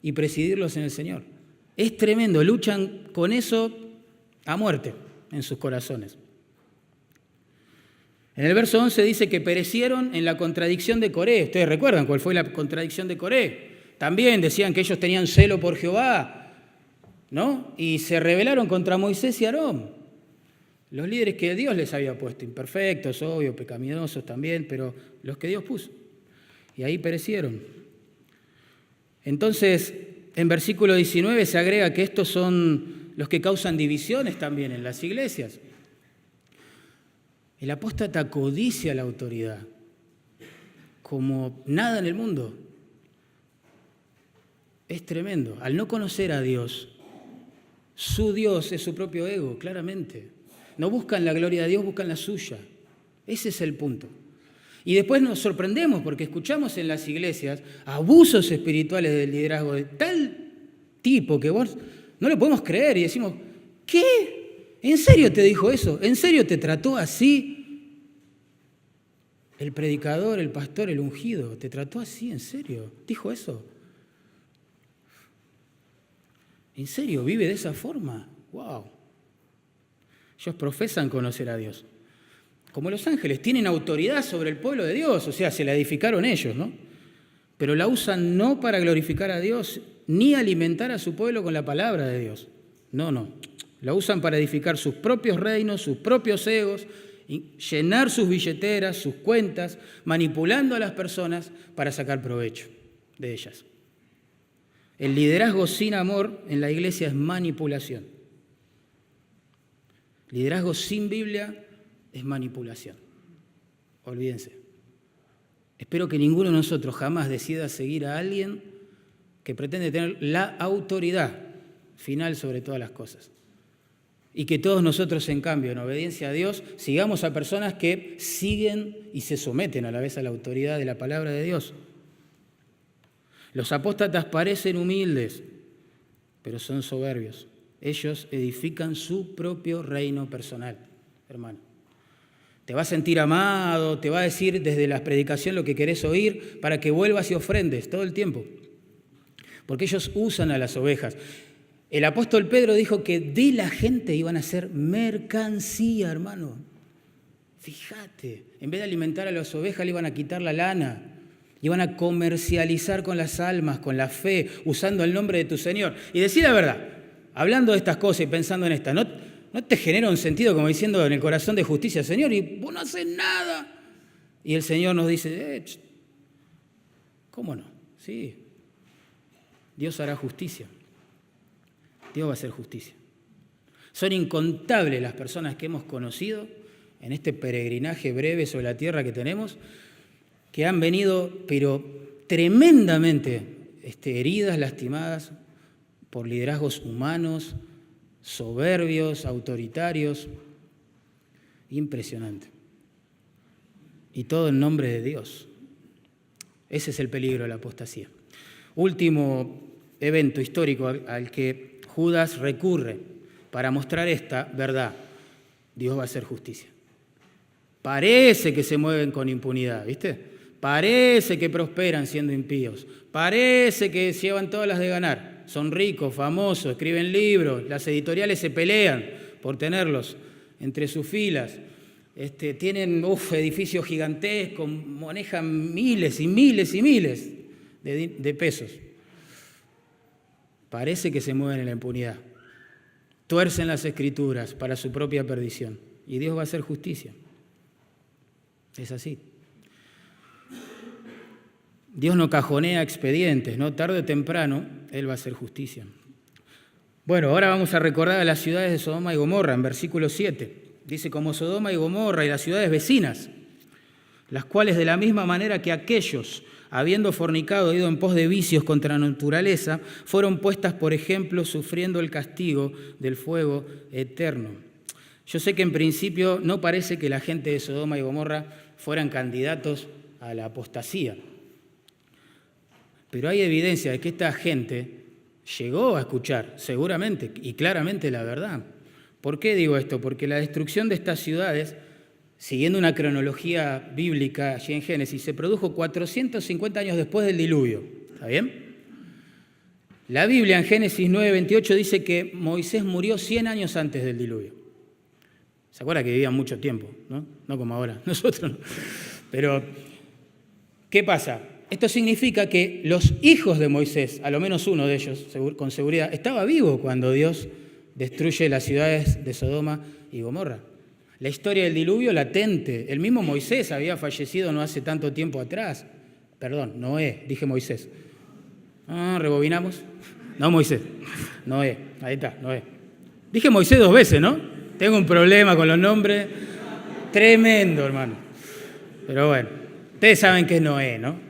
y presidirlos en el Señor. Es tremendo, luchan con eso a muerte en sus corazones. En el verso 11 dice que perecieron en la contradicción de Coré. ¿Ustedes recuerdan cuál fue la contradicción de Coré? También decían que ellos tenían celo por Jehová, ¿no? Y se rebelaron contra Moisés y Aarón. Los líderes que Dios les había puesto, imperfectos, obvio, pecaminosos también, pero los que Dios puso. Y ahí perecieron. Entonces, en versículo 19 se agrega que estos son los que causan divisiones también en las iglesias. El apóstata codicia la autoridad como nada en el mundo. Es tremendo. Al no conocer a Dios, su Dios es su propio ego, claramente. No buscan la gloria de Dios, buscan la suya. Ese es el punto. Y después nos sorprendemos porque escuchamos en las iglesias abusos espirituales del liderazgo de tal tipo que vos no lo podemos creer y decimos, ¿qué? ¿En serio te dijo eso? ¿En serio te trató así? El predicador, el pastor, el ungido, ¿te trató así? ¿En serio? ¿Dijo eso? ¿En serio? ¿Vive de esa forma? ¡Wow! Ellos profesan conocer a Dios. Como los ángeles, tienen autoridad sobre el pueblo de Dios, o sea, se la edificaron ellos, ¿no? Pero la usan no para glorificar a Dios, ni alimentar a su pueblo con la palabra de Dios. No. La usan para edificar sus propios reinos, sus propios egos, llenar sus billeteras, sus cuentas, manipulando a las personas para sacar provecho de ellas. El liderazgo sin amor en la iglesia es manipulación. Liderazgo sin Biblia es manipulación. Olvídense. Espero que ninguno de nosotros jamás decida seguir a alguien que pretende tener la autoridad final sobre todas las cosas. Y que todos nosotros, en cambio, en obediencia a Dios, sigamos a personas que siguen y se someten a la vez a la autoridad de la palabra de Dios. Los apóstatas parecen humildes, pero son soberbios. Ellos edifican su propio reino personal, hermano. Te va a sentir amado, te va a decir desde la predicación lo que querés oír para que vuelvas y ofrendes todo el tiempo. Porque ellos usan a las ovejas. El apóstol Pedro dijo que de la gente iban a ser mercancía, hermano. Fíjate, en vez de alimentar a las ovejas le iban a quitar la lana. Iban a comercializar con las almas, con la fe, usando el nombre de tu Señor. Y decir la verdad, hablando de estas cosas y pensando en estas, ¿no te genera un sentido como diciendo en el corazón de justicia, Señor, y vos no haces nada? Y el Señor nos dice, ¿cómo no? Sí, Dios hará justicia. Dios va a hacer justicia. Son incontables las personas que hemos conocido en este peregrinaje breve sobre la tierra que tenemos, que han venido, pero tremendamente heridas, lastimadas por liderazgos humanos, soberbios, autoritarios. Impresionante. Y todo en nombre de Dios. Ese es el peligro de la apostasía. Último evento histórico al que Judas recurre para mostrar esta verdad. Dios va a hacer justicia. Parece que se mueven con impunidad, ¿viste? Parece que prosperan siendo impíos. Parece que llevan todas las de ganar. Son ricos, famosos, escriben libros. Las editoriales se pelean por tenerlos entre sus filas. tienen edificios gigantescos, manejan miles y miles y miles de pesos. Parece que se mueven en la impunidad. Tuercen las Escrituras para su propia perdición. Y Dios va a hacer justicia. Es así. Dios no cajonea expedientes, ¿no? Tarde o temprano Él va a hacer justicia. Bueno, ahora vamos a recordar a las ciudades de Sodoma y Gomorra, en versículo 7. Dice, como Sodoma y Gomorra y las ciudades vecinas, las cuales de la misma manera que aquellos, habiendo fornicado, ido en pos de vicios contra la naturaleza, fueron puestas por ejemplo sufriendo el castigo del fuego eterno. Yo sé que en principio no parece que la gente de Sodoma y Gomorra fueran candidatos a la apostasía, pero hay evidencia de que esta gente llegó a escuchar seguramente y claramente la verdad. ¿Por qué digo esto? Porque la destrucción de estas ciudades, siguiendo una cronología bíblica allí en Génesis, se produjo 450 años después del diluvio. ¿Está bien? La Biblia en Génesis 9:28 dice que Moisés murió 100 años antes del diluvio. ¿Se acuerda que vivían mucho tiempo? No como ahora, nosotros no. Pero, ¿qué pasa? Esto significa que los hijos de Moisés, a lo menos uno de ellos, con seguridad, estaba vivo cuando Dios destruye las ciudades de Sodoma y Gomorra. La historia del diluvio latente. El mismo Moisés había fallecido no hace tanto tiempo atrás. Perdón, Noé, dije Moisés. ¿Rebobinamos? No, Moisés. Noé, ahí está, Noé. Dije Moisés 2 veces, ¿no? Tengo un problema con los nombres. Tremendo, hermano. Pero bueno, ustedes saben que es Noé, ¿no?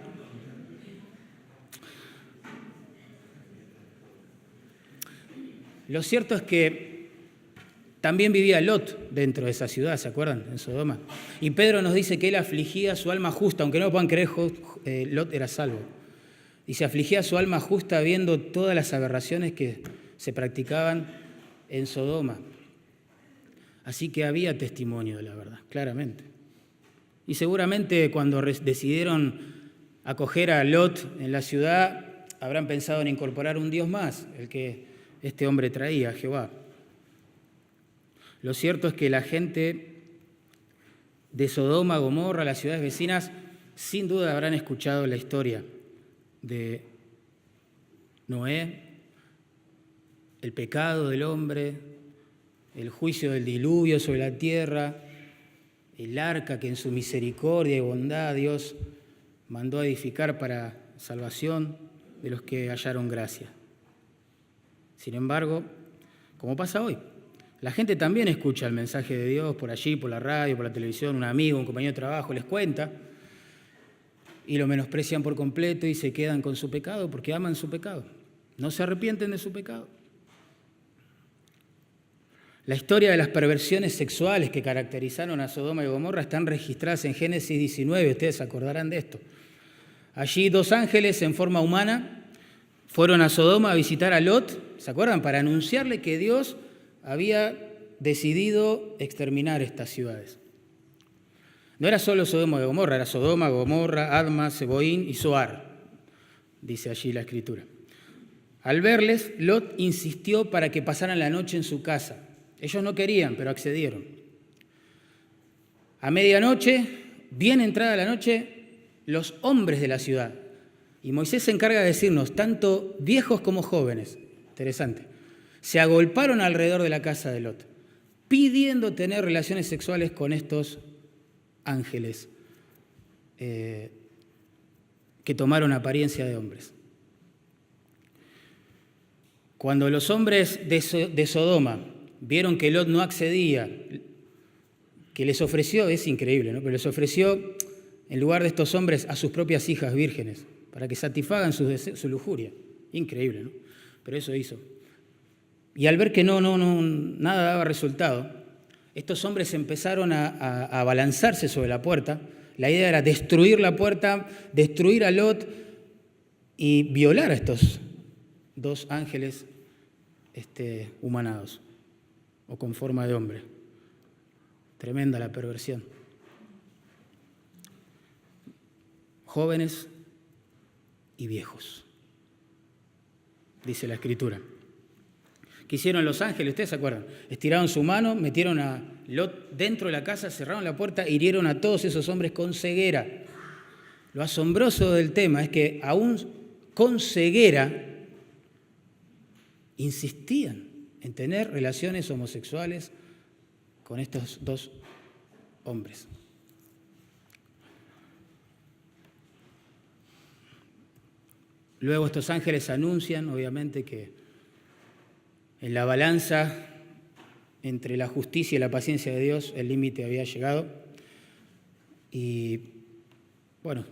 Lo cierto es que también vivía Lot dentro de esa ciudad, ¿se acuerdan? En Sodoma. Y Pedro nos dice que él afligía su alma justa, aunque no puedan creer, Lot era salvo. Dice, afligía su alma justa viendo todas las aberraciones que se practicaban en Sodoma. Así que había testimonio de la verdad, claramente. Y seguramente cuando decidieron acoger a Lot en la ciudad, habrán pensado en incorporar un Dios más, el que este hombre traía, Jehová. Lo cierto es que la gente de Sodoma, Gomorra, las ciudades vecinas, sin duda habrán escuchado la historia de Noé, el pecado del hombre, el juicio del diluvio sobre la tierra, el arca que en su misericordia y bondad Dios mandó a edificar para salvación de los que hallaron gracia. Sin embargo, como pasa hoy, la gente también escucha el mensaje de Dios por allí, por la radio, por la televisión, un amigo, un compañero de trabajo les cuenta y lo menosprecian por completo y se quedan con su pecado porque aman su pecado. No se arrepienten de su pecado. La historia de las perversiones sexuales que caracterizaron a Sodoma y Gomorra están registradas en Génesis 19, ustedes se acordarán de esto. Allí 2 ángeles en forma humana fueron a Sodoma a visitar a Lot, ¿se acuerdan? Para anunciarle que Dios había decidido exterminar estas ciudades. No era solo Sodoma y Gomorra, era Sodoma, Gomorra, Adma, Seboín y Zoar, dice allí la Escritura. Al verles, Lot insistió para que pasaran la noche en su casa. Ellos no querían, pero accedieron. A medianoche, bien entrada la noche, los hombres de la ciudad, y Moisés se encarga de decirnos, tanto viejos como jóvenes, interesante, se agolparon alrededor de la casa de Lot, pidiendo tener relaciones sexuales con estos ángeles que tomaron apariencia de hombres. Cuando los hombres de Sodoma vieron que Lot no accedía, que les ofreció, es increíble, ¿no? Pero les ofreció, en lugar de estos hombres, a sus propias hijas vírgenes, para que satisfagan su lujuria. Increíble, ¿no? Pero eso hizo. Y al ver que nada daba resultado, estos hombres empezaron a abalanzarse sobre la puerta. La idea era destruir la puerta, destruir a Lot y violar a estos 2 ángeles humanados o con forma de hombre. Tremenda la perversión. Jóvenes y viejos, dice la Escritura. ¿Qué hicieron los ángeles? ¿Ustedes se acuerdan? Estiraron su mano, metieron a Lot dentro de la casa, cerraron la puerta, hirieron a todos esos hombres con ceguera. Lo asombroso del tema es que aún con ceguera insistían en tener relaciones homosexuales con estos dos hombres. Luego estos ángeles anuncian, obviamente, que en la balanza entre la justicia y la paciencia de Dios el límite había llegado. Y bueno,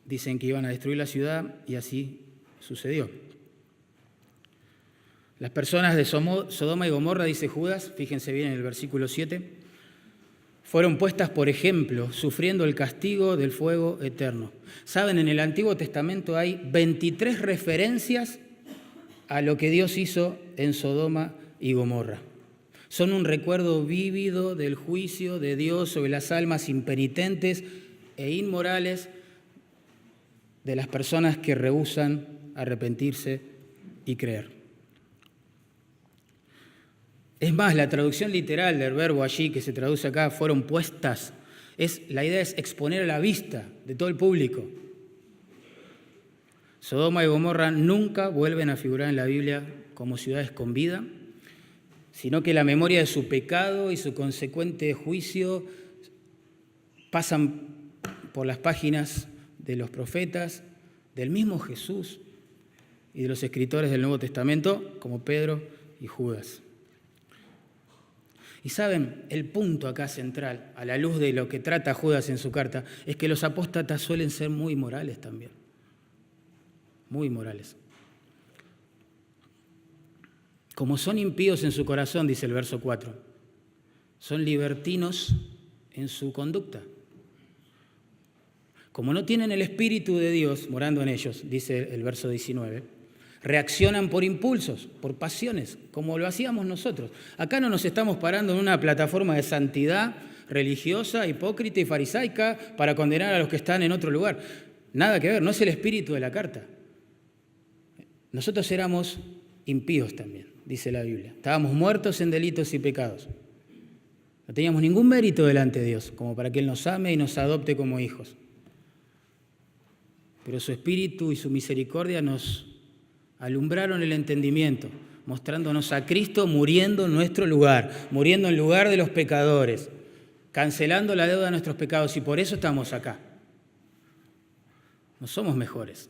dicen que iban a destruir la ciudad y así sucedió. Las personas de Sodoma y Gomorra, dice Judas, fíjense bien en el versículo 7, fueron puestas por ejemplo, sufriendo el castigo del fuego eterno. Saben, en el Antiguo Testamento hay 23 referencias a lo que Dios hizo en Sodoma y Gomorra. Son un recuerdo vívido del juicio de Dios sobre las almas impenitentes e inmorales de las personas que rehúsan arrepentirse y creer. Es más, la traducción literal del verbo allí que se traduce acá, fueron puestas, la idea es exponer a la vista de todo el público. Sodoma y Gomorra nunca vuelven a figurar en la Biblia como ciudades con vida, sino que la memoria de su pecado y su consecuente juicio pasan por las páginas de los profetas, del mismo Jesús y de los escritores del Nuevo Testamento, como Pedro y Judas. Y saben, el punto acá central, a la luz de lo que trata Judas en su carta, es que los apóstatas suelen ser muy morales también. Muy morales. Como son impíos en su corazón, dice el verso 4, son libertinos en su conducta. Como no tienen el Espíritu de Dios morando en ellos, dice el verso 19, reaccionan por impulsos, por pasiones, como lo hacíamos nosotros. Acá no nos estamos parando en una plataforma de santidad religiosa, hipócrita y farisaica para condenar a los que están en otro lugar. Nada que ver, no es el espíritu de la carta. Nosotros éramos impíos también, dice la Biblia. Estábamos muertos en delitos y pecados. No teníamos ningún mérito delante de Dios, como para que Él nos ame y nos adopte como hijos. Pero su espíritu y su misericordia nos alumbraron el entendimiento, mostrándonos a Cristo muriendo en nuestro lugar, muriendo en lugar de los pecadores, cancelando la deuda de nuestros pecados, y por eso estamos acá. No somos mejores.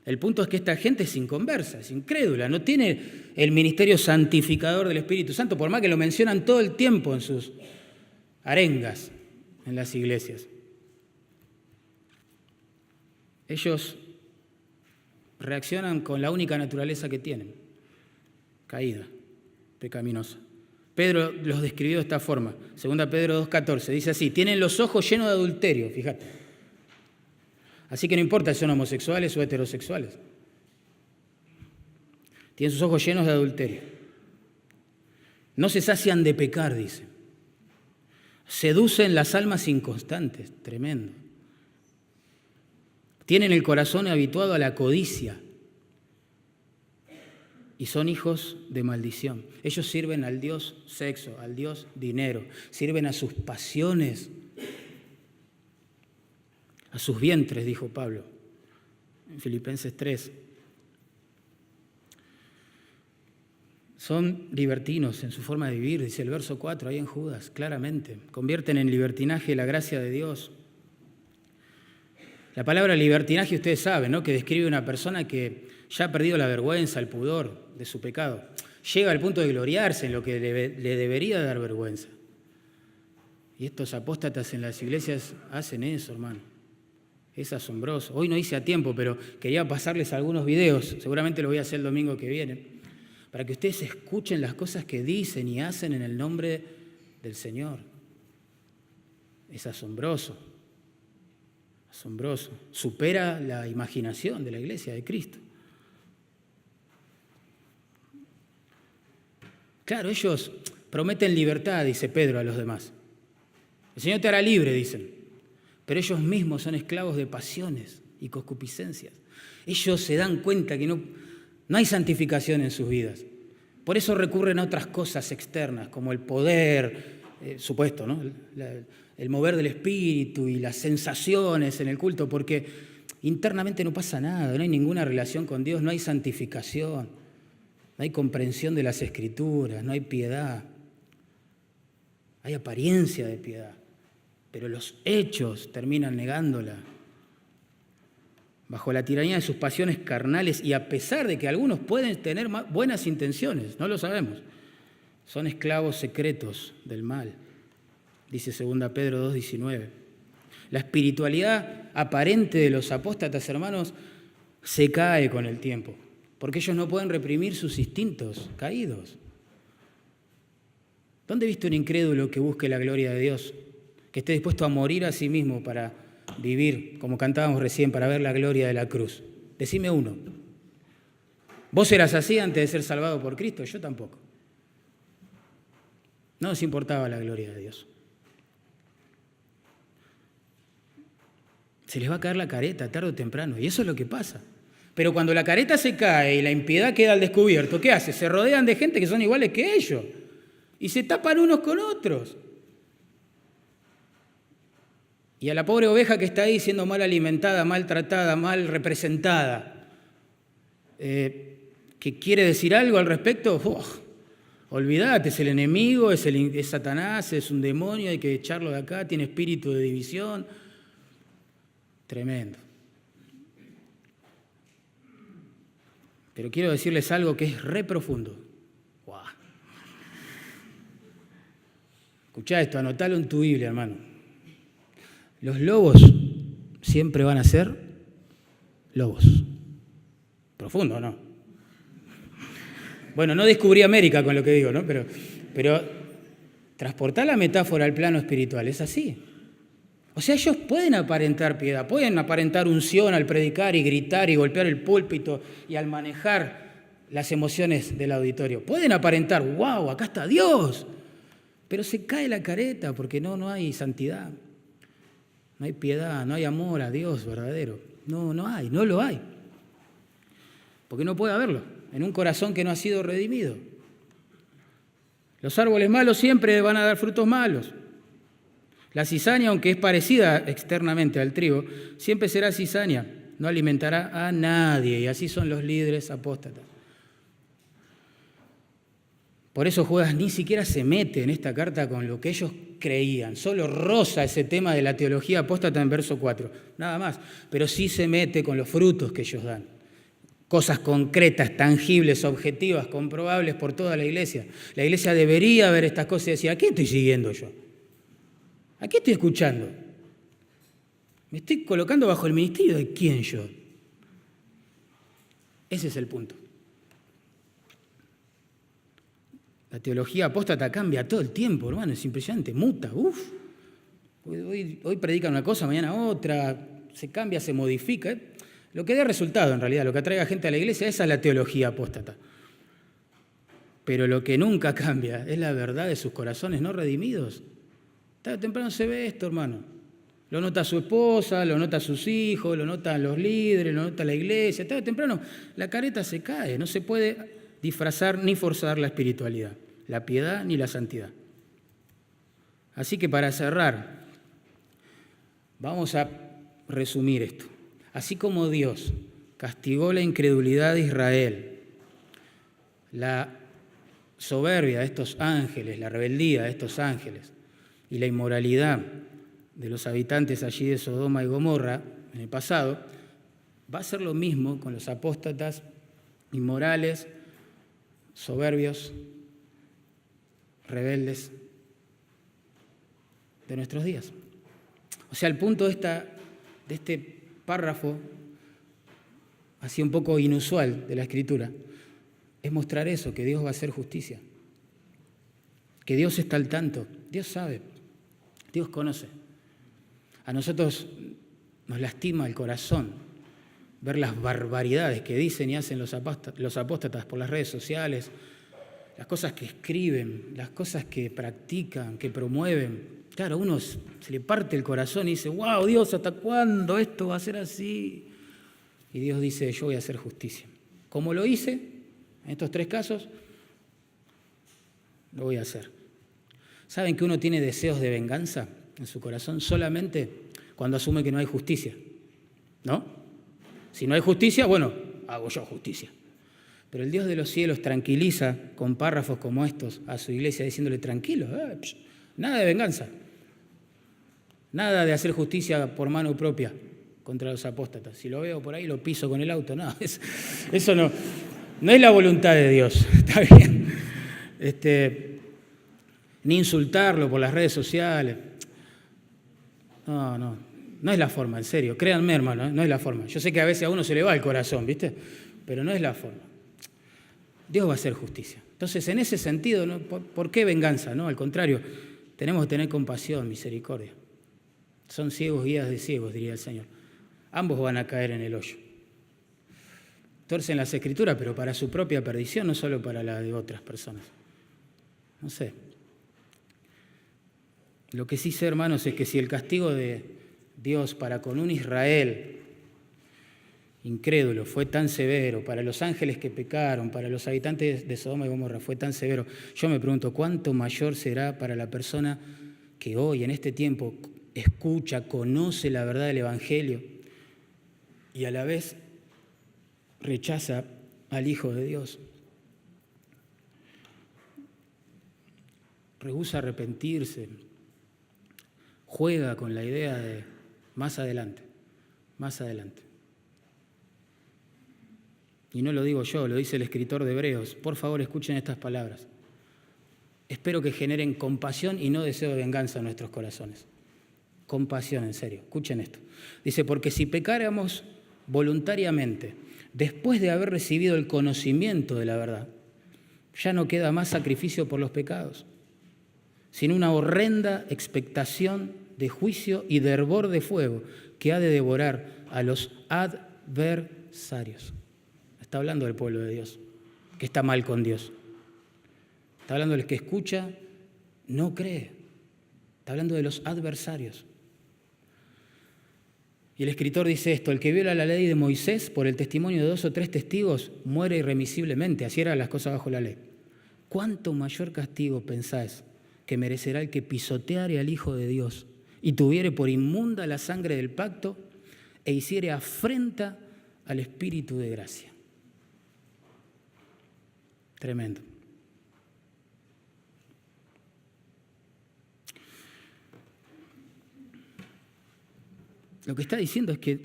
El punto es que esta gente es inconversa, es incrédula, no tiene el ministerio santificador del Espíritu Santo, por más que lo mencionan todo el tiempo en sus arengas en las iglesias. Ellos reaccionan con la única naturaleza que tienen, caída, pecaminosa. Pedro los describió de esta forma, 2 Pedro 2,14, dice así, tienen los ojos llenos de adulterio, fíjate. Así que no importa si son homosexuales o heterosexuales. Tienen sus ojos llenos de adulterio. No se sacian de pecar, dice. Seducen las almas inconstantes, tremendo. Tienen el corazón habituado a la codicia y son hijos de maldición. Ellos sirven al Dios sexo, al Dios dinero, sirven a sus pasiones, a sus vientres, dijo Pablo en Filipenses 3. Son libertinos en su forma de vivir, dice el verso 4, ahí en Judas, claramente. Convierten en libertinaje la gracia de Dios. La palabra libertinaje, ustedes saben, ¿no?, que describe a una persona que ya ha perdido la vergüenza, el pudor de su pecado. Llega al punto de gloriarse en lo que le debería dar vergüenza. Y estos apóstatas en las iglesias hacen eso, hermano. Es asombroso. Hoy no hice a tiempo, pero quería pasarles algunos videos. Seguramente lo voy a hacer el domingo que viene. Para que ustedes escuchen las cosas que dicen y hacen en el nombre del Señor. Es asombroso. Asombroso. Supera la imaginación de la iglesia de Cristo. Claro, ellos prometen libertad, dice Pedro a los demás. El Señor te hará libre, dicen. Pero ellos mismos son esclavos de pasiones y concupiscencias. Ellos se dan cuenta que no hay santificación en sus vidas. Por eso recurren a otras cosas externas, como el poder, supuesto, ¿no? El mover del espíritu y las sensaciones en el culto, porque internamente no pasa nada, no hay ninguna relación con Dios, no hay santificación, no hay comprensión de las Escrituras, no hay piedad. Hay apariencia de piedad, pero los hechos terminan negándola. Bajo la tiranía de sus pasiones carnales, y a pesar de que algunos pueden tener buenas intenciones, no lo sabemos, son esclavos secretos del mal, dice 2 Pedro 2:19. La espiritualidad aparente de los apóstatas, hermanos, se cae con el tiempo, porque ellos no pueden reprimir sus instintos caídos. ¿Dónde viste un incrédulo que busque la gloria de Dios, que esté dispuesto a morir a sí mismo para vivir, como cantábamos recién, para ver la gloria de la cruz? Decime uno. ¿Vos eras así antes de ser salvado por Cristo? Yo tampoco. No nos importaba la gloria de Dios. Se les va a caer la careta tarde o temprano, y eso es lo que pasa. Pero cuando la careta se cae y la impiedad queda al descubierto, ¿qué hace? Se rodean de gente que son iguales que ellos y se tapan unos con otros. Y a la pobre oveja que está ahí siendo mal alimentada, mal tratada, mal representada, que quiere decir algo al respecto, olvídate, es el enemigo, es Satanás, es un demonio, hay que echarlo de acá, tiene espíritu de división. Tremendo. Pero quiero decirles algo que es re profundo. ¡Wow! Escuchá esto, anotalo en tu Biblia, hermano. Los lobos siempre van a ser lobos. Profundo, ¿no? Bueno, no descubrí América con lo que digo, ¿no? Pero transportar la metáfora al plano espiritual es así. O sea, ellos pueden aparentar piedad, pueden aparentar unción al predicar y gritar y golpear el púlpito y al manejar las emociones del auditorio. Pueden aparentar, wow, acá está Dios. Pero se cae la careta porque no hay santidad, no hay piedad, no hay amor a Dios verdadero. No lo hay. Porque no puede haberlo en un corazón que no ha sido redimido. Los árboles malos siempre van a dar frutos malos. La cizaña, aunque es parecida externamente al trigo, siempre será cizaña, no alimentará a nadie, y así son los líderes apóstatas. Por eso Judas ni siquiera se mete en esta carta con lo que ellos creían, solo roza ese tema de la teología apóstata en verso 4, nada más, pero sí se mete con los frutos que ellos dan, cosas concretas, tangibles, objetivas, comprobables por toda la iglesia. La iglesia debería ver estas cosas y decir, ¿a quién estoy siguiendo yo? ¿A qué estoy escuchando? ¿Me estoy colocando bajo el ministerio de quién yo? Ese es el punto. La teología apóstata cambia todo el tiempo, hermano, es impresionante, muta, Hoy predican una cosa, mañana otra, se cambia, se modifica. Lo que dé resultado, en realidad, lo que atraiga gente a la iglesia, esa es la teología apóstata. Pero lo que nunca cambia es la verdad de sus corazones no redimidos. Tarde o temprano se ve esto, hermano. Lo nota su esposa, lo nota sus hijos, lo notan los líderes, lo nota la iglesia. Tarde o temprano la careta se cae. No se puede disfrazar ni forzar la espiritualidad, la piedad ni la santidad. Así que para cerrar, vamos a resumir esto. Así como Dios castigó la incredulidad de Israel, la soberbia de estos ángeles, la rebeldía de estos ángeles, y la inmoralidad de los habitantes allí de Sodoma y Gomorra en el pasado, va a ser lo mismo con los apóstatas inmorales, soberbios, rebeldes de nuestros días. O sea, el punto de este párrafo, así un poco inusual de la Escritura, es mostrar eso, que Dios va a hacer justicia, que Dios está al tanto, Dios sabe, Dios conoce. A nosotros nos lastima el corazón ver las barbaridades que dicen y hacen los apóstatas por las redes sociales, las cosas que escriben, las cosas que practican, que promueven. Claro, a uno se le parte el corazón y dice, wow, Dios, ¿hasta cuándo esto va a ser así? Y Dios dice, yo voy a hacer justicia. Como lo hice en estos 3 casos, lo voy a hacer. ¿Saben que uno tiene deseos de venganza en su corazón solamente cuando asume que no hay justicia? ¿No? Si no hay justicia, bueno, hago yo justicia. Pero el Dios de los cielos tranquiliza con párrafos como estos a su iglesia diciéndole, tranquilo, nada de venganza, nada de hacer justicia por mano propia contra los apóstatas. Si lo veo por ahí, lo piso con el auto. No, eso no es la voluntad de Dios, está bien. Ni insultarlo por las redes sociales. No es la forma, en serio. Créanme, hermano, no es la forma. Yo sé que a veces a uno se le va el corazón, ¿viste? Pero no es la forma. Dios va a hacer justicia. Entonces, en ese sentido, ¿no? ¿Por qué venganza? No, al contrario, tenemos que tener compasión, misericordia. Son ciegos guías de ciegos, diría el Señor. Ambos van a caer en el hoyo. Torcen las Escrituras, pero para su propia perdición, no solo para la de otras personas. No sé. Lo que sí sé, hermanos, es que si el castigo de Dios para con un Israel incrédulo fue tan severo, para los ángeles que pecaron, para los habitantes de Sodoma y Gomorra fue tan severo, yo me pregunto, ¿cuánto mayor será para la persona que hoy, en este tiempo, escucha, conoce la verdad del Evangelio y a la vez rechaza al Hijo de Dios? Rehúsa arrepentirse, juega con la idea de más adelante. Y no lo digo yo, lo dice el escritor de Hebreos. Por favor, escuchen estas palabras. Espero que generen compasión y no deseo de venganza en nuestros corazones. Compasión, en serio. Escuchen esto. Dice, porque si pecáramos voluntariamente, después de haber recibido el conocimiento de la verdad, ya no queda más sacrificio por los pecados, sino una horrenda expectación de juicio y de hervor de fuego que ha de devorar a los adversarios. Está hablando del pueblo de Dios, que está mal con Dios. Está hablando del que escucha, no cree. Está hablando de los adversarios. Y el escritor dice esto, el que viola la ley de Moisés por el testimonio de 2 o 3 testigos muere irremisiblemente. Así eran las cosas bajo la ley. ¿Cuánto mayor castigo pensáis que merecerá el que pisoteare al Hijo de Dios y tuviere por inmunda la sangre del pacto e hiciere afrenta al Espíritu de gracia? Tremendo. Lo que está diciendo es que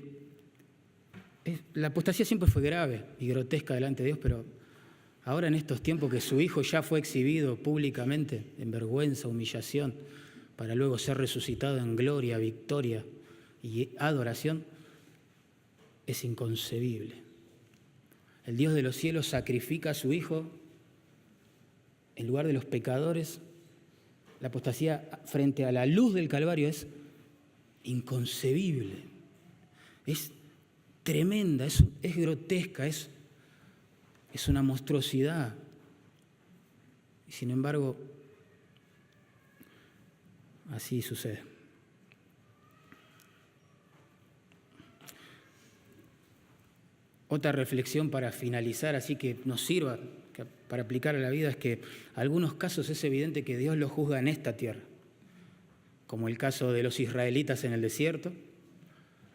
la apostasía siempre fue grave y grotesca delante de Dios, pero ahora en estos tiempos que su Hijo ya fue exhibido públicamente en vergüenza, humillación, para luego ser resucitado en gloria, victoria y adoración, es inconcebible. El Dios de los cielos sacrifica a su Hijo en lugar de los pecadores. La apostasía frente a la luz del Calvario es inconcebible, es tremenda, es grotesca, es una monstruosidad. Y sin embargo, así sucede. Otra reflexión para finalizar, así que nos sirva para aplicar a la vida, es que en algunos casos es evidente que Dios los juzga en esta tierra, como el caso de los israelitas en el desierto,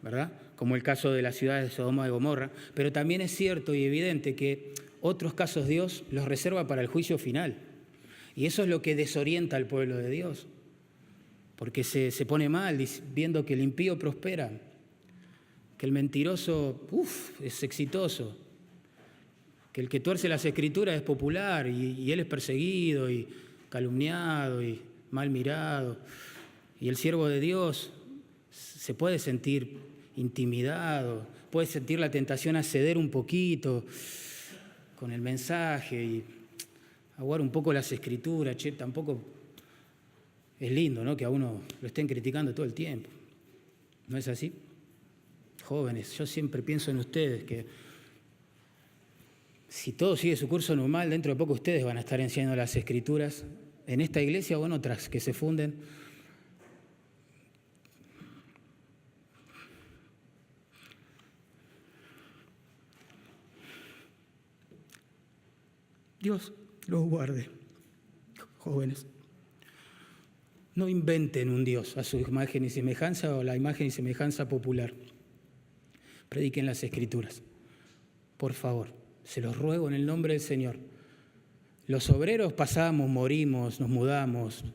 ¿verdad? Como el caso de las ciudades de Sodoma y Gomorra, pero también es cierto y evidente que otros casos Dios los reserva para el juicio final. Y eso es lo que desorienta al pueblo de Dios, porque se pone mal viendo que el impío prospera, que el mentiroso es exitoso, que el que tuerce las Escrituras es popular y él es perseguido y calumniado y mal mirado. Y el siervo de Dios se puede sentir intimidado, puede sentir la tentación a ceder un poquito con el mensaje y aguar un poco las Escrituras. Tampoco es lindo, ¿no?, que a uno lo estén criticando todo el tiempo. ¿No es así? Jóvenes, yo siempre pienso en ustedes, que si todo sigue su curso normal, dentro de poco ustedes van a estar enseñando las Escrituras en esta iglesia o en otras que se funden. Dios los guarde. jóvenes. No inventen un Dios a su imagen y semejanza o la imagen y semejanza popular. Prediquen las Escrituras. Por favor, se los ruego en el nombre del Señor. Los obreros pasamos, morimos, nos mudamos,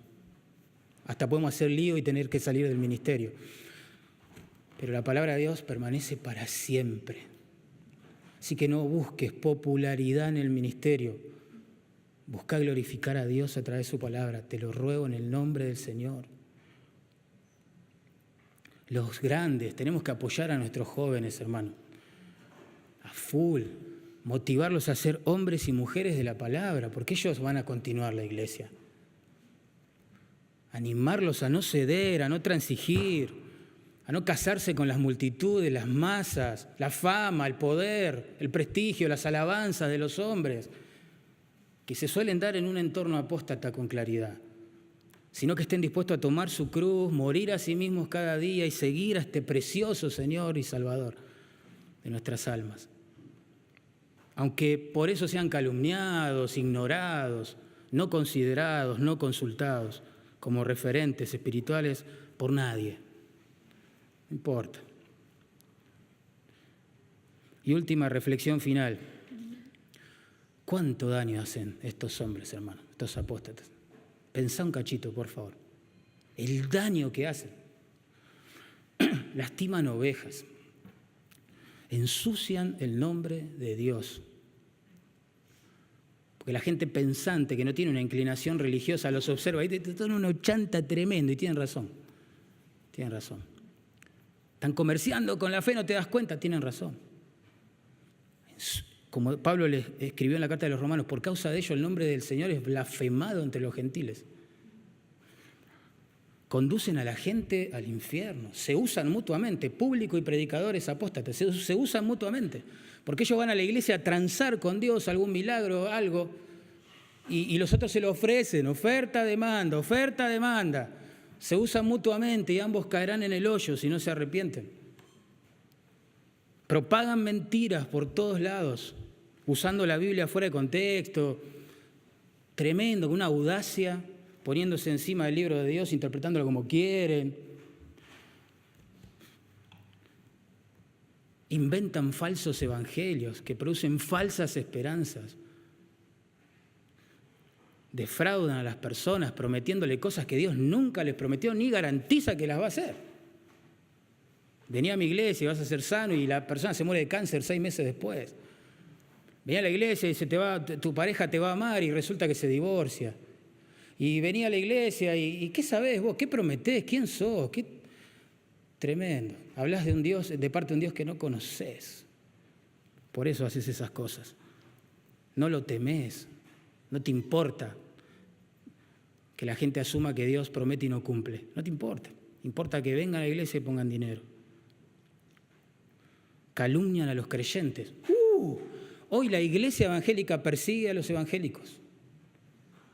hasta podemos hacer lío y tener que salir del ministerio. Pero la palabra de Dios permanece para siempre. Así que no busques popularidad en el ministerio. Busca glorificar a Dios a través de su palabra. Te lo ruego en el nombre del Señor. Los grandes, tenemos que apoyar a nuestros jóvenes, hermano. A full. Motivarlos a ser hombres y mujeres de la palabra, porque ellos van a continuar la iglesia. Animarlos a no ceder, a no transigir, a no casarse con las multitudes, las masas, la fama, el poder, el prestigio, las alabanzas de los hombres, que se suelen dar en un entorno apóstata con claridad, sino que estén dispuestos a tomar su cruz, morir a sí mismos cada día y seguir a este precioso Señor y Salvador de nuestras almas. Aunque por eso sean calumniados, ignorados, no considerados, no consultados como referentes espirituales por nadie. No importa. Y última reflexión final. ¿Cuánto daño hacen estos hombres, hermanos, estos apóstatas? Pensá un cachito, por favor. El daño que hacen. Lastiman ovejas. Ensucian el nombre de Dios. Porque la gente pensante que no tiene una inclinación religiosa los observa y te son unos chanta tremendo y tienen razón. Tienen razón. Están comerciando con la fe, no te das cuenta, tienen razón. Como Pablo les escribió en la carta de los Romanos, por causa de ello el nombre del Señor es blasfemado entre los gentiles. Conducen a la gente al infierno, se usan mutuamente, público y predicadores apóstatas, se usan mutuamente, porque ellos van a la iglesia a transar con Dios algún milagro, algo, y los otros se lo ofrecen, oferta, demanda, se usan mutuamente y ambos caerán en el hoyo si no se arrepienten. Propagan mentiras por todos lados, usando la Biblia fuera de contexto, tremendo, con una audacia, poniéndose encima del libro de Dios, interpretándolo como quieren. Inventan falsos evangelios que producen falsas esperanzas. Defraudan a las personas prometiéndole cosas que Dios nunca les prometió ni garantiza que las va a hacer. Vení a mi iglesia y vas a ser sano y la persona se muere de cáncer 6 meses después. Vení a la iglesia y tu pareja te va a amar y resulta que se divorcia. Y vení a la iglesia y ¿qué sabés vos? ¿Qué prometés? ¿Quién sos? ¿Qué? Tremendo. Hablás de un Dios, de parte de un Dios que no conocés. Por eso haces esas cosas. No lo temés. No te importa que la gente asuma que Dios promete y no cumple. No te importa. Importa que vengan a la iglesia y pongan dinero. Calumnian a los creyentes. Hoy la iglesia evangélica persigue a los evangélicos.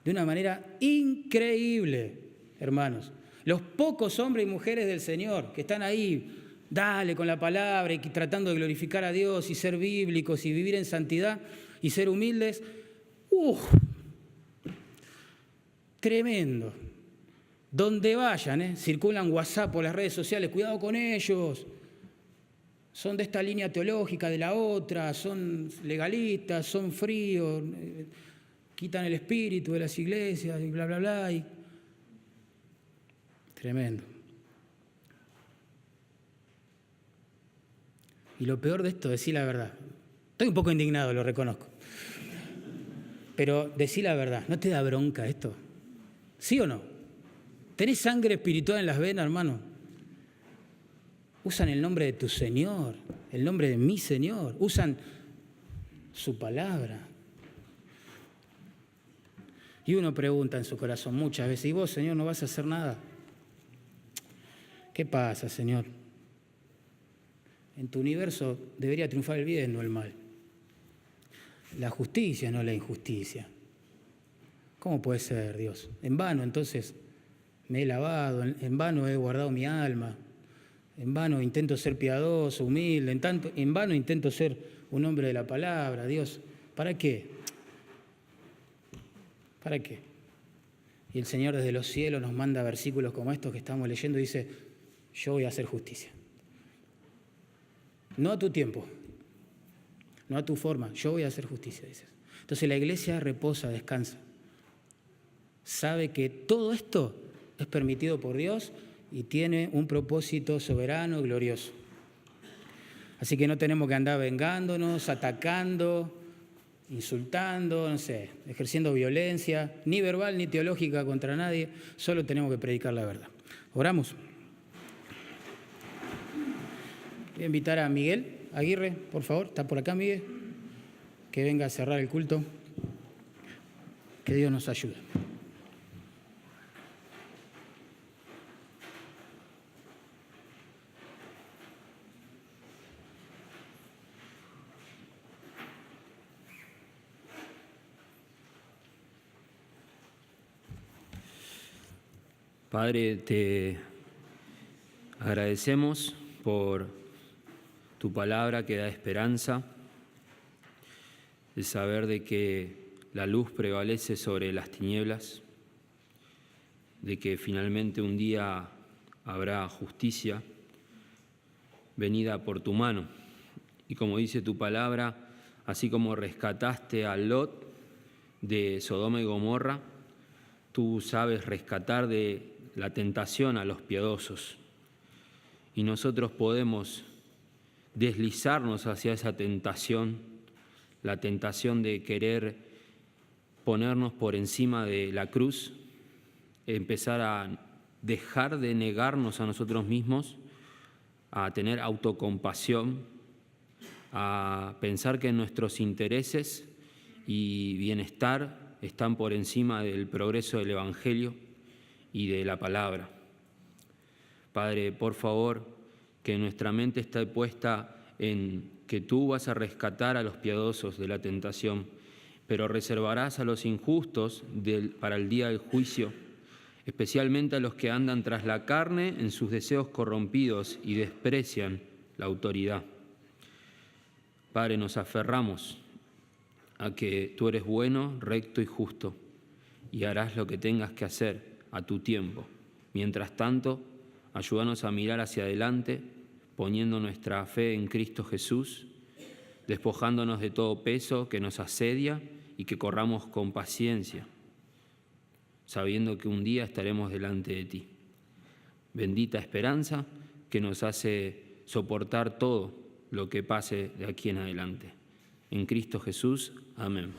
De una manera increíble, hermanos. Los pocos hombres y mujeres del Señor que están ahí, dale con la palabra y tratando de glorificar a Dios y ser bíblicos y vivir en santidad y ser humildes, tremendo. Donde vayan, circulan WhatsApp por las redes sociales, cuidado con ellos. Son de esta línea teológica, de la otra, son legalistas, son fríos, quitan el espíritu de las iglesias y bla, bla, bla. Tremendo. Y lo peor de esto, decir la verdad. Estoy un poco indignado, lo reconozco. Pero decir la verdad, ¿no te da bronca esto? ¿Sí o no? ¿Tenés sangre espiritual en las venas, hermano? Usan el nombre de tu Señor, el nombre de mi Señor. Usan su palabra. Y uno pregunta en su corazón muchas veces, ¿y vos, Señor, no vas a hacer nada? ¿Qué pasa, Señor? En tu universo debería triunfar el bien, no el mal. La justicia, no la injusticia. ¿Cómo puede ser, Dios? En vano, entonces, me he lavado, en vano he guardado mi alma, en vano intento ser piadoso, humilde, en vano intento ser un hombre de la palabra. Dios, ¿para qué? ¿Para qué? Y el Señor desde los cielos nos manda versículos como estos que estamos leyendo y dice, yo voy a hacer justicia. No a tu tiempo, no a tu forma, yo voy a hacer justicia, dices. Entonces la iglesia reposa, descansa. Sabe que todo esto es permitido por Dios y tiene un propósito soberano, glorioso. Así que no tenemos que andar vengándonos, atacando, insultando, no sé, ejerciendo violencia, ni verbal ni teológica contra nadie, solo tenemos que predicar la verdad. Oramos. Voy a invitar a Miguel Aguirre, por favor, está por acá Miguel, que venga a cerrar el culto. Que Dios nos ayude. Padre, te agradecemos por tu palabra que da esperanza, el saber de que la luz prevalece sobre las tinieblas, de que finalmente un día habrá justicia venida por tu mano. Y como dice tu palabra, así como rescataste a Lot de Sodoma y Gomorra, tú sabes rescatar de la tentación a los piadosos. Y nosotros podemos deslizarnos hacia esa tentación, la tentación de querer ponernos por encima de la cruz, empezar a dejar de negarnos a nosotros mismos, a tener autocompasión, a pensar que nuestros intereses y bienestar están por encima del progreso del Evangelio y de la palabra. Padre, por favor, que nuestra mente esté puesta en que tú vas a rescatar a los piadosos de la tentación, pero reservarás a los injustos para el día del juicio, especialmente a los que andan tras la carne en sus deseos corrompidos y desprecian la autoridad. Padre, nos aferramos a que tú eres bueno, recto y justo, y harás lo que tengas que hacer a tu tiempo. Mientras tanto, ayúdanos a mirar hacia adelante, poniendo nuestra fe en Cristo Jesús, despojándonos de todo peso que nos asedia y que corramos con paciencia, sabiendo que un día estaremos delante de ti. Bendita esperanza que nos hace soportar todo lo que pase de aquí en adelante. En Cristo Jesús, amén.